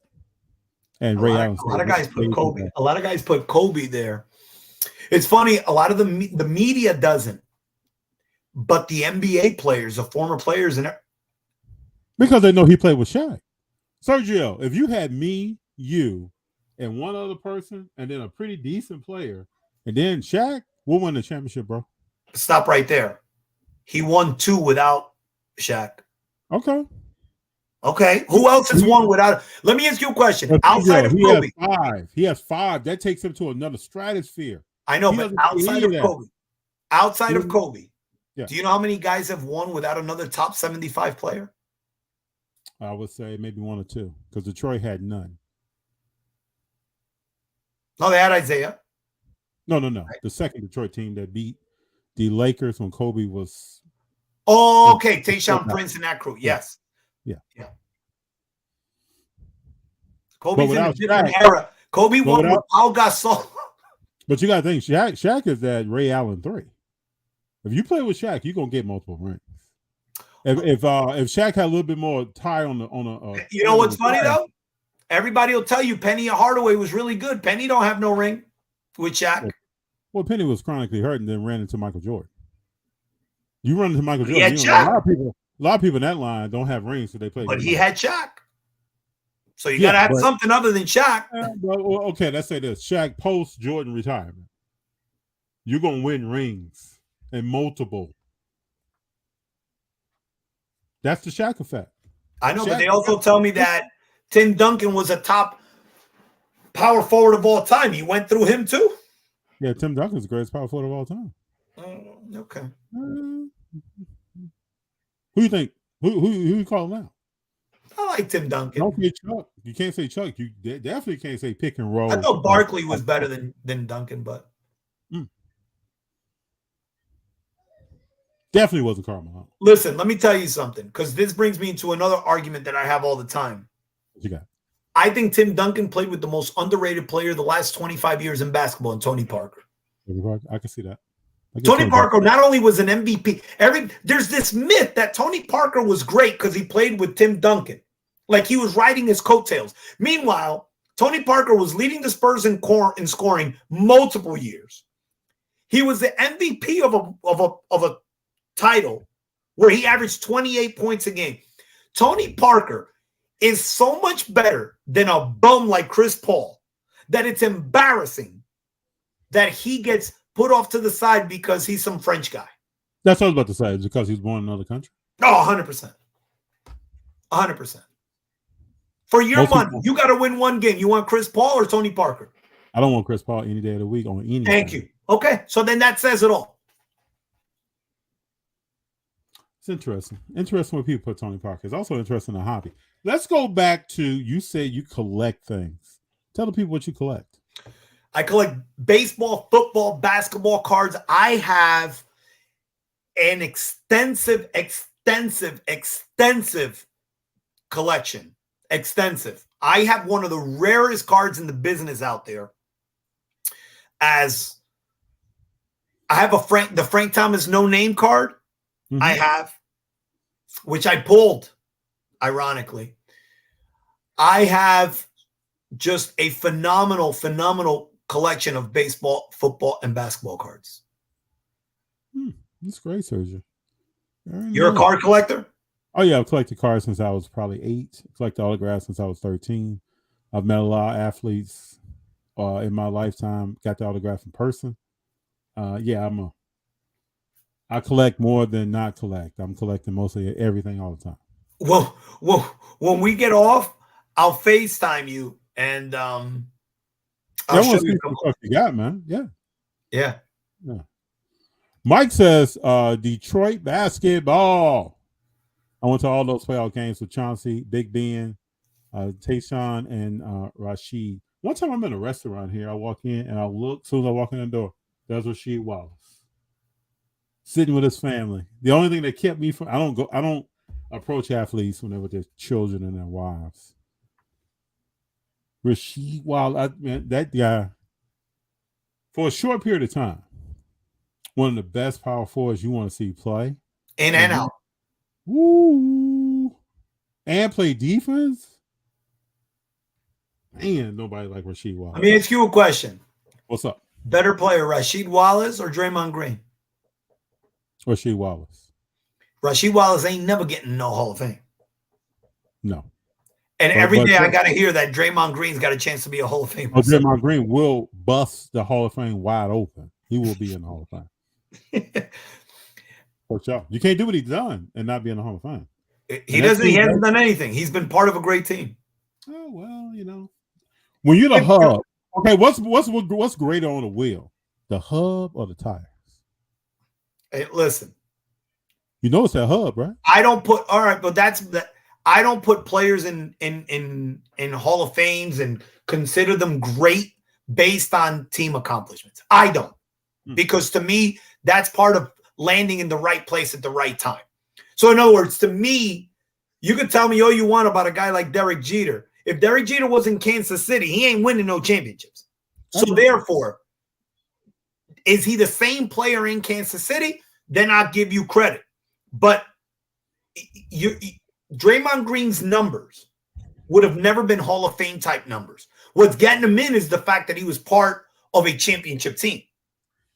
And Ray Allen. A lot of guys put Kobe. A lot of guys put Kobe there. It's funny, a lot of the media doesn't, but the NBA players, the former players, because they know he played with Shaq. Sergio, if you had me, you, and one other person, and then a pretty decent player, and then Shaq, we'll win the championship, bro. Stop right there. He won 2 without Shaq. Okay. Who else has won without? Let me ask you a question. Outside of Kobe, he has 5. That takes him to another stratosphere. I know, but outside of Kobe, do you know how many guys have won without another top 75 player? I would say maybe 1 or 2, because Detroit had none. No, they had Isaiah. No. Right. The second Detroit team that beat the Lakers when Kobe was. Oh, okay. Tayshaun Prince and that crew. Yes. Yeah. Kobe's in a different era. Kobe won with Pau Gasol. But you got to think, Shaq is that Ray Allen 3. If you play with Shaq, you're gonna get multiple rings. If Shaq had a little bit more tie on a you know what's funny though? Everybody will tell you Penny Hardaway was really good. Penny don't have no ring with Shaq. Well, Penny was chronically hurt and then ran into Michael Jordan. You run into Michael Jordan. Yeah, a A lot of people in that line don't have rings, so they play. But he had Shaq. So you got to have something other than Shaq. Well, okay, let's say this. Shaq post Jordan retirement. You're going to win rings and multiple. That's the Shaq effect. I know, but they also tell me that Tim Duncan was a top power forward of all time. You went through him too? Yeah, Tim Duncan's the greatest power forward of all time. Okay. Who you think? Who you calling out? I like Tim Duncan. Don't say Chuck. You can't say Chuck. You definitely can't say pick and roll. I thought Barkley was better than Duncan, but definitely wasn't Carmelo. Listen, let me tell you something, because this brings me into another argument that I have all the time. What you got? I think Tim Duncan played with the most underrated player the last 25 years in basketball, and Tony Parker. I can see that. Tony Parker not only was an MVP, there's this myth that Tony Parker was great because he played with Tim Duncan. Like he was riding his coattails. Meanwhile, Tony Parker was leading the Spurs in scoring multiple years. He was the MVP of a title where he averaged 28 points a game. Tony Parker is so much better than a bum like Chris Paul that it's embarrassing that he gets put off to the side because he's some French guy. That's what I was about to say. It's because he's born in another country. Oh, 100%. 100%. For your money, you got to win one game. You want Chris Paul or Tony Parker? I don't want Chris Paul any day of the week on any. Thank you. Okay, so then that says it all. It's interesting. Interesting when people put Tony Parker. It's also interesting in a hobby. Let's go back to, you say you collect things. Tell the people what you collect. I collect baseball, football, basketball cards. I have an extensive collection. Extensive. I have one of the rarest cards in the business out there. As I have the Frank Thomas no name card. Mm-hmm. I have, which I pulled, ironically. I have just a phenomenal collection of baseball, football, and basketball cards. That's great, Sergio. You're a card collector? Oh, yeah. I've collected cards since I was probably 8. I've collected autographs since I was 13. I've met a lot of athletes in my lifetime, got the autograph in person. I collect more than not collect. I'm collecting mostly everything all the time. Well, when we get off, I'll FaceTime you and I'll show you what you got, man. Yeah. Mike says, Detroit basketball. I went to all those playoff games with Chauncey, Big Ben, Tayshaun, and Rashid. One time I'm in a restaurant here. I walk in and I look. As soon as I walk in the door, there's Rasheed Wallace sitting with his family. The only thing that kept me from I don't approach athletes whenever there's children and their wives. Rasheed Wallace, that guy, for a short period of time, one of the best power forwards you want to see play. In and out. Woo! And play defense? Man, nobody like Rasheed Wallace. Let me ask you a question. What's up? Better player, Rasheed Wallace or Draymond Green? Rasheed Wallace. Rasheed Wallace ain't never getting no Hall of Fame. No. And every day I got to hear that Draymond Green's got a chance to be a Hall of Fame. Draymond Green will bust the Hall of Fame wide open. He will be in the Hall of Fame. For sure. You can't do what he's done and not be in the Hall of Fame. He hasn't done anything. He's been part of a great team. Oh, well, when you're the hub, okay, what's greater on the wheel? The hub or the tires? Hey, listen. It's that hub, right? I don't put I don't put players in Hall of Fames and consider them great based on team accomplishments. I don't. Because to me, that's part of landing in the right place at the right time. So in other words, to me, you could tell me all you want about a guy like Derek Jeter. If Derek Jeter was in Kansas City, he ain't winning no championships. So therefore, is he the same player in Kansas City? Then I'll give you credit. But Draymond Green's numbers would have never been Hall of Fame type numbers. What's getting him in is the fact that he was part of a championship team.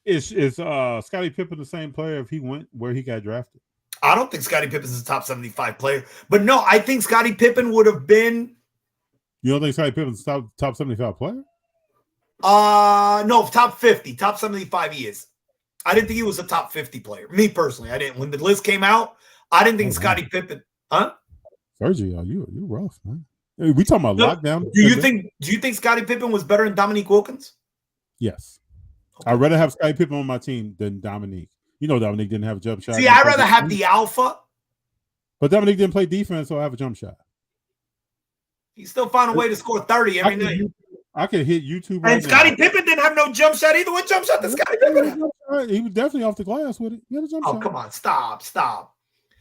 Is Scottie Pippen the same player if he went where he got drafted? I don't think Scottie Pippen's a top 75 player. But no, I think Scottie Pippen would have been. You don't think Scottie Pippen's top 75 player? No, top 50. Top 75 he is. I didn't think he was a top 50 player. Me personally, I didn't. When the list came out, I didn't think Scottie Pippen. Huh? Sergio, you rough, man. Hey, we talking about lockdown. Do you think Scottie Pippen was better than Dominique Wilkins? Yes. Okay. I'd rather have Scottie Pippen on my team than Dominique. You know Dominique didn't have a jump shot. See, I'd rather have the alpha. But Dominique didn't play defense, so I have a jump shot. He still found a way to score 30 every night. I could hit YouTube right now. And Scottie Pippen didn't have no jump shot either. What jump shot did Scottie Pippen have? He was definitely off the glass with it. He had a jump shot. Oh, come on. Stop.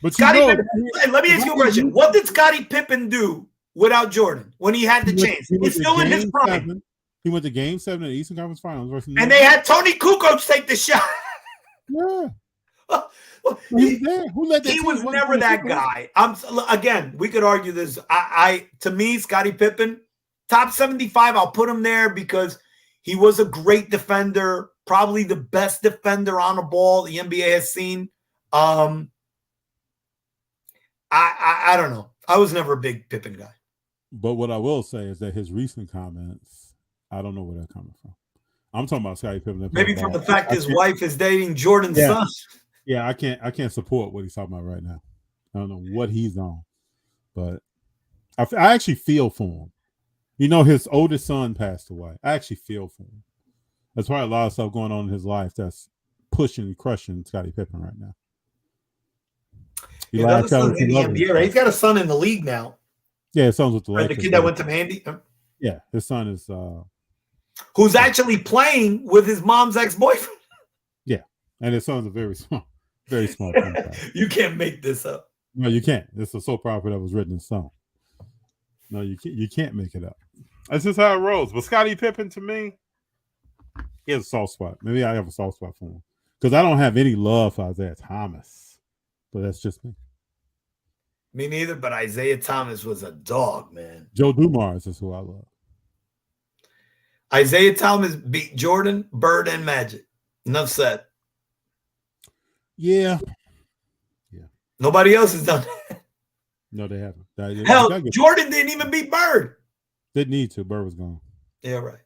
But Scottie Pippen, let me ask you a question. What did Scottie Pippen do without Jordan when he had the chance? He's still in his prime. He went to Game 7 of the Eastern Conference Finals. And they had Tony Kukoc take the shot. Yeah. He was never that guy. Again, we could argue this. To me, Scottie Pippen, top 75, I'll put him there because he was a great defender, probably the best defender on the ball the NBA has seen. I don't know. I was never a big Pippen guy. But what I will say is that his recent comments, I don't know where they're coming from. I'm talking about Scottie Pippen. Maybe from the fact his wife is dating Jordan's son. Yeah, I can't support what he's talking about right now. I don't know what he's on, but I actually feel for him. You know, his oldest son passed away. I actually feel for him. There's probably a lot of stuff going on in his life that's pushing and crushing Scottie Pippen right now. He's got a son in the NBA, right? He's got a son in the league now. Yeah, his son's with the Lakers. The kid that went to Mandy. Yeah, his son is who's actually playing with his mom's ex-boyfriend. Yeah, and his son's a very smart. You can't make this up. No, you can't. It's a soap opera that was written in stone. No, you can't make it up. That's just how it rolls. But Scottie Pippen, to me, he has a soft spot. Maybe I have a soft spot for him because I don't have any love for Isaiah Thomas. But that's just me. Me neither. But Isaiah Thomas was a dog, man. Joe Dumars is who I love. Isaiah Thomas beat Jordan, Bird, and Magic. Enough said. Yeah. Nobody else has done that. No, they haven't. Hell, Jordan didn't even beat Bird. Didn't need to. Bird was gone. Yeah, right.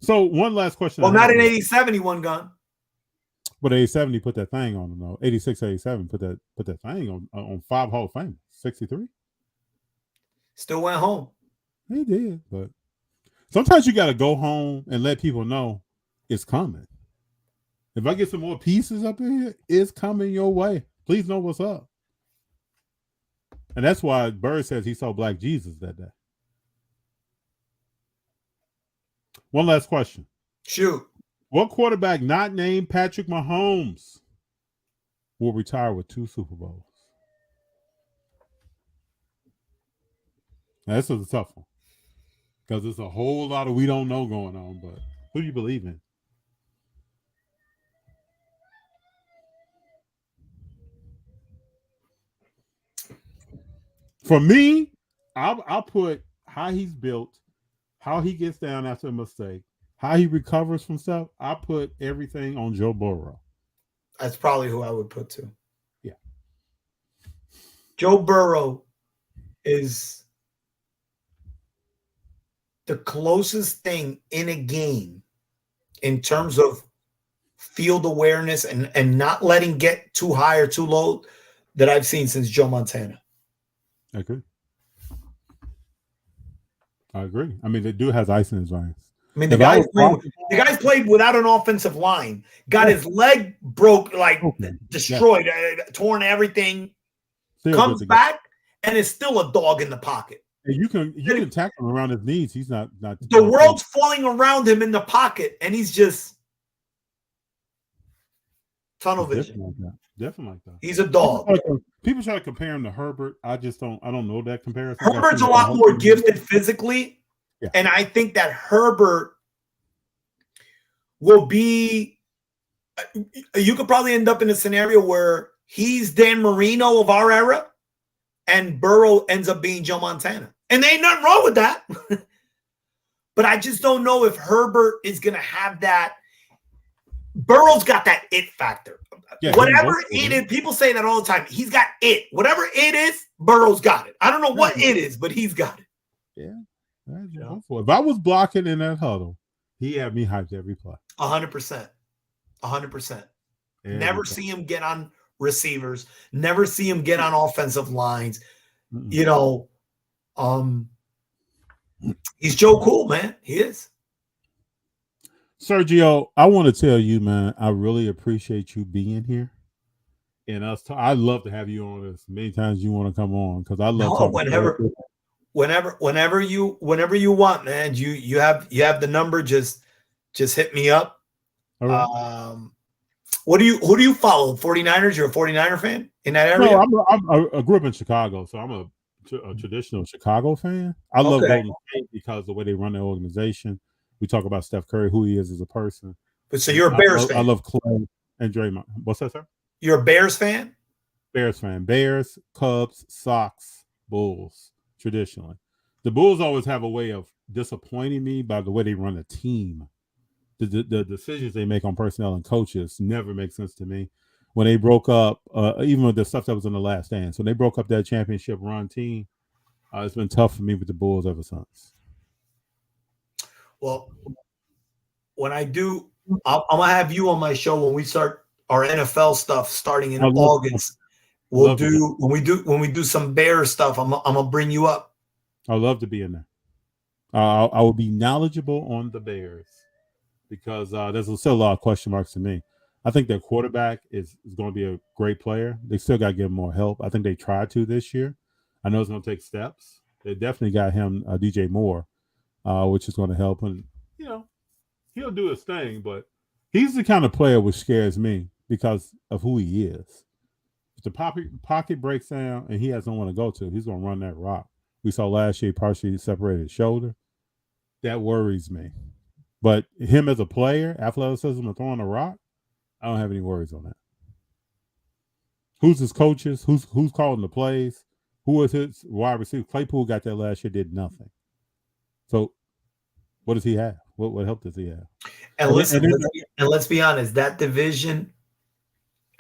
So one last question. Well, not in 87, he won gone. But 87, he put that thing on him, though. 86, 87, put that thing on 5 Hall of Fame. 63. Still went home. He did, but sometimes you got to go home and let people know it's coming. If I get some more pieces up in here, it's coming your way. Please know what's up. And that's why Bird says he saw Black Jesus that day. One last question. Shoot. What quarterback not named Patrick Mahomes will retire with 2 Super Bowls? Now, this is a tough one because there's a whole lot of we don't know going on, but who do you believe in? For me, I'll put how he's built, how he gets down after a mistake, how he recovers from stuff. I put everything on Joe Burrow. That's probably who I would put too. Yeah. Joe Burrow is the closest thing in a game in terms of field awareness and not letting get too high or too low that I've seen since Joe Montana. I agree. I mean, the dude has ice in his veins. I mean, the guy's played without an offensive line. Got his leg broke, destroyed, torn everything. Still comes back and is still a dog in the pocket. And you can tackle him around his knees. He's not. The world's falling around him in the pocket, and he's just tunnel vision. Definitely like that. He's a dog. People try to compare him to Herbert. I don't know that comparison. Herbert's a lot more gifted physically. Yeah. And I think that Herbert will be you could probably end up in a scenario where he's Dan Marino of our era and Burrow ends up being Joe Montana. And there ain't nothing wrong with that. But I just don't know if Herbert is going to have that. Burrow's got that it factor. Yeah, Whatever it is, people say that all the time. He's got it. Whatever it is, Burrow's got it. I don't know what it is, but he's got it. Yeah. If I was blocking in that huddle, he had me hyped every play. 100%. 100%. Never see him get on receivers. Never see him get on offensive lines. You know, he's Joe Cool, man. He is. Sergio, I want to tell you, man, I really appreciate you being here. And I'd love to have you on as many times you want to come on because I love talking. Whenever you want, man. You have the number. Just hit me up. Right. Who do you follow? 49ers? You're a 49er fan in that area? No, I grew up in Chicago, so I'm a traditional Chicago fan. I love Golden State because of the way they run their organization. We talk about Steph Curry, who he is as a person. But so you're a Bears fan. I love Clay and Draymond. What's that, sir? You're a Bears fan? Bears fan. Bears, Cubs, Sox, Bulls, traditionally. The Bulls always have a way of disappointing me by the way they run a team. The decisions they make on personnel and coaches never make sense to me. When they broke up, even with the stuff that was in the Last Dance, when they broke up that championship run team, it's been tough for me with the Bulls ever since. Well, when I do, I'm gonna have you on my show when we start our NFL stuff starting in August. When we do some Bears stuff, I'm gonna bring you up. I'd love to be in there. I will be knowledgeable on the Bears because there's still a lot of question marks to me. I think their quarterback is going to be a great player. They still got to give him more help. I think they tried to this year. I know it's going to take steps. They definitely got him DJ Moore, which is going to help. And, you know, he'll do his thing, but he's the kind of player which scares me because of who he is. If the pocket breaks down and he has no one to go to, he's going to run that rock. We saw last year he partially separated his shoulder. That worries me. But him as a player, athleticism and throwing a rock, I don't have any worries on that. Who's his coaches? Who's calling the plays? Who is his wide receiver? Claypool got that last year, did nothing. So what does he have? What help does he have? And let's be honest, that division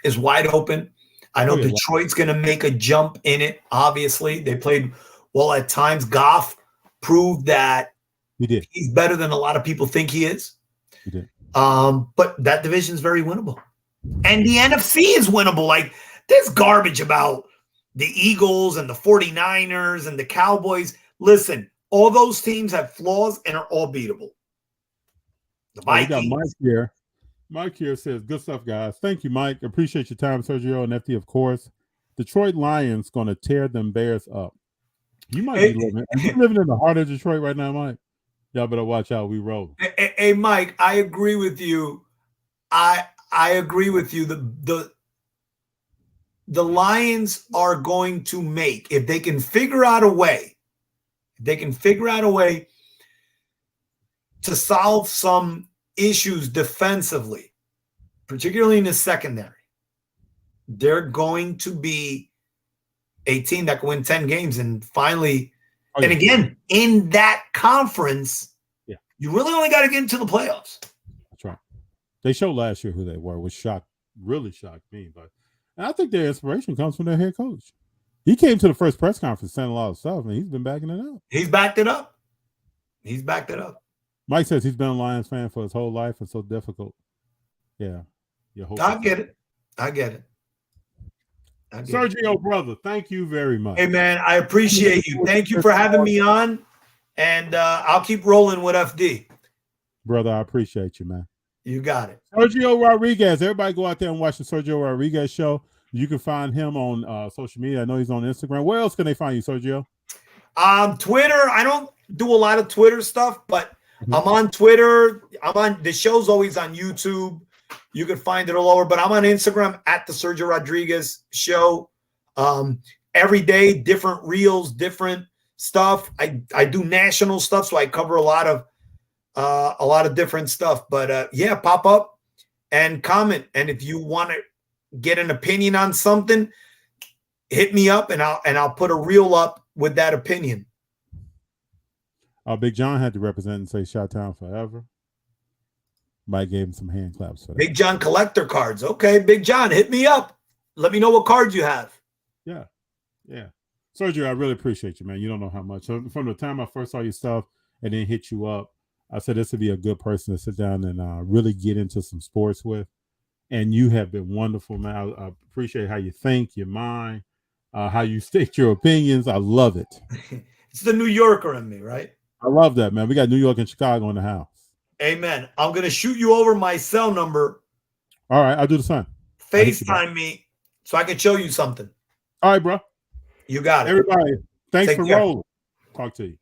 is wide open. I know Detroit's going to make a jump in it. Obviously, they played well at times. Goff proved that he's better than a lot of people think he is. He did. But that division is very winnable. And the NFC is winnable. Like, there's garbage about the Eagles and the 49ers and the Cowboys. Listen, all those teams have flaws and are all beatable. The Vikings. We got Mike here. Mike here says, good stuff, guys. Thank you, Mike. Appreciate your time, Sergio and FD, of course. Detroit Lions going to tear them Bears up. You might be living in the heart of Detroit right now, Mike. Y'all better watch out. We roll. Hey, Mike, I agree with you. I agree with you. The Lions are going to make, if they can figure out a way, to solve some issues defensively, particularly in the secondary, they're going to be a team that can win 10 games and finally. And again, in that conference, you really only got to get into the playoffs. That's right. They showed last year who they were, which really shocked me. And I think their inspiration comes from their head coach. He came to the first press conference saying a lot of stuff, and he's been backing it up. He's backed it up. Mike says he's been a Lions fan for his whole life. It's so difficult. Yeah. I get it. Sergio, brother, thank you very much. Hey, man, I appreciate you. Thank you for having me on, and I'll keep rolling with FD. Brother, I appreciate you, man. You got it. Sergio Rodriguez. Everybody go out there and watch the Sergio Rodriguez show. You can find him on social media. I know he's on Instagram. Where else can they find you, Sergio? Twitter. I don't do a lot of Twitter stuff, but I'm on Twitter. The show's always on YouTube. You can find it all over, but I'm on Instagram at the Sergio Rodriguez Show. Every day, different reels, different stuff. I do national stuff, so I cover a lot of different stuff. But pop up and comment. And if you want to get an opinion on something, hit me up, and I'll put a reel up with that opinion. Big John had to represent and say "Shot Town forever." Mike gave him some hand claps for that. Big John collector cards. Okay, Big John, hit me up. Let me know what cards you have. Yeah. Sergio, I really appreciate you, man. You don't know how much. So from the time I first saw your stuff and then hit you up, I said this would be a good person to sit down and really get into some sports with. And you have been wonderful, man. I appreciate how you think, your mind, how you state your opinions. I love it. It's the New Yorker in me, right? I love that, man. We got New York and Chicago in the house. Amen. I'm going to shoot you over my cell number. All right, I'll do the same. FaceTime me so I can show you something. All right, bro. You got it. Everybody, thanks Take for care. rolling. Talk to you.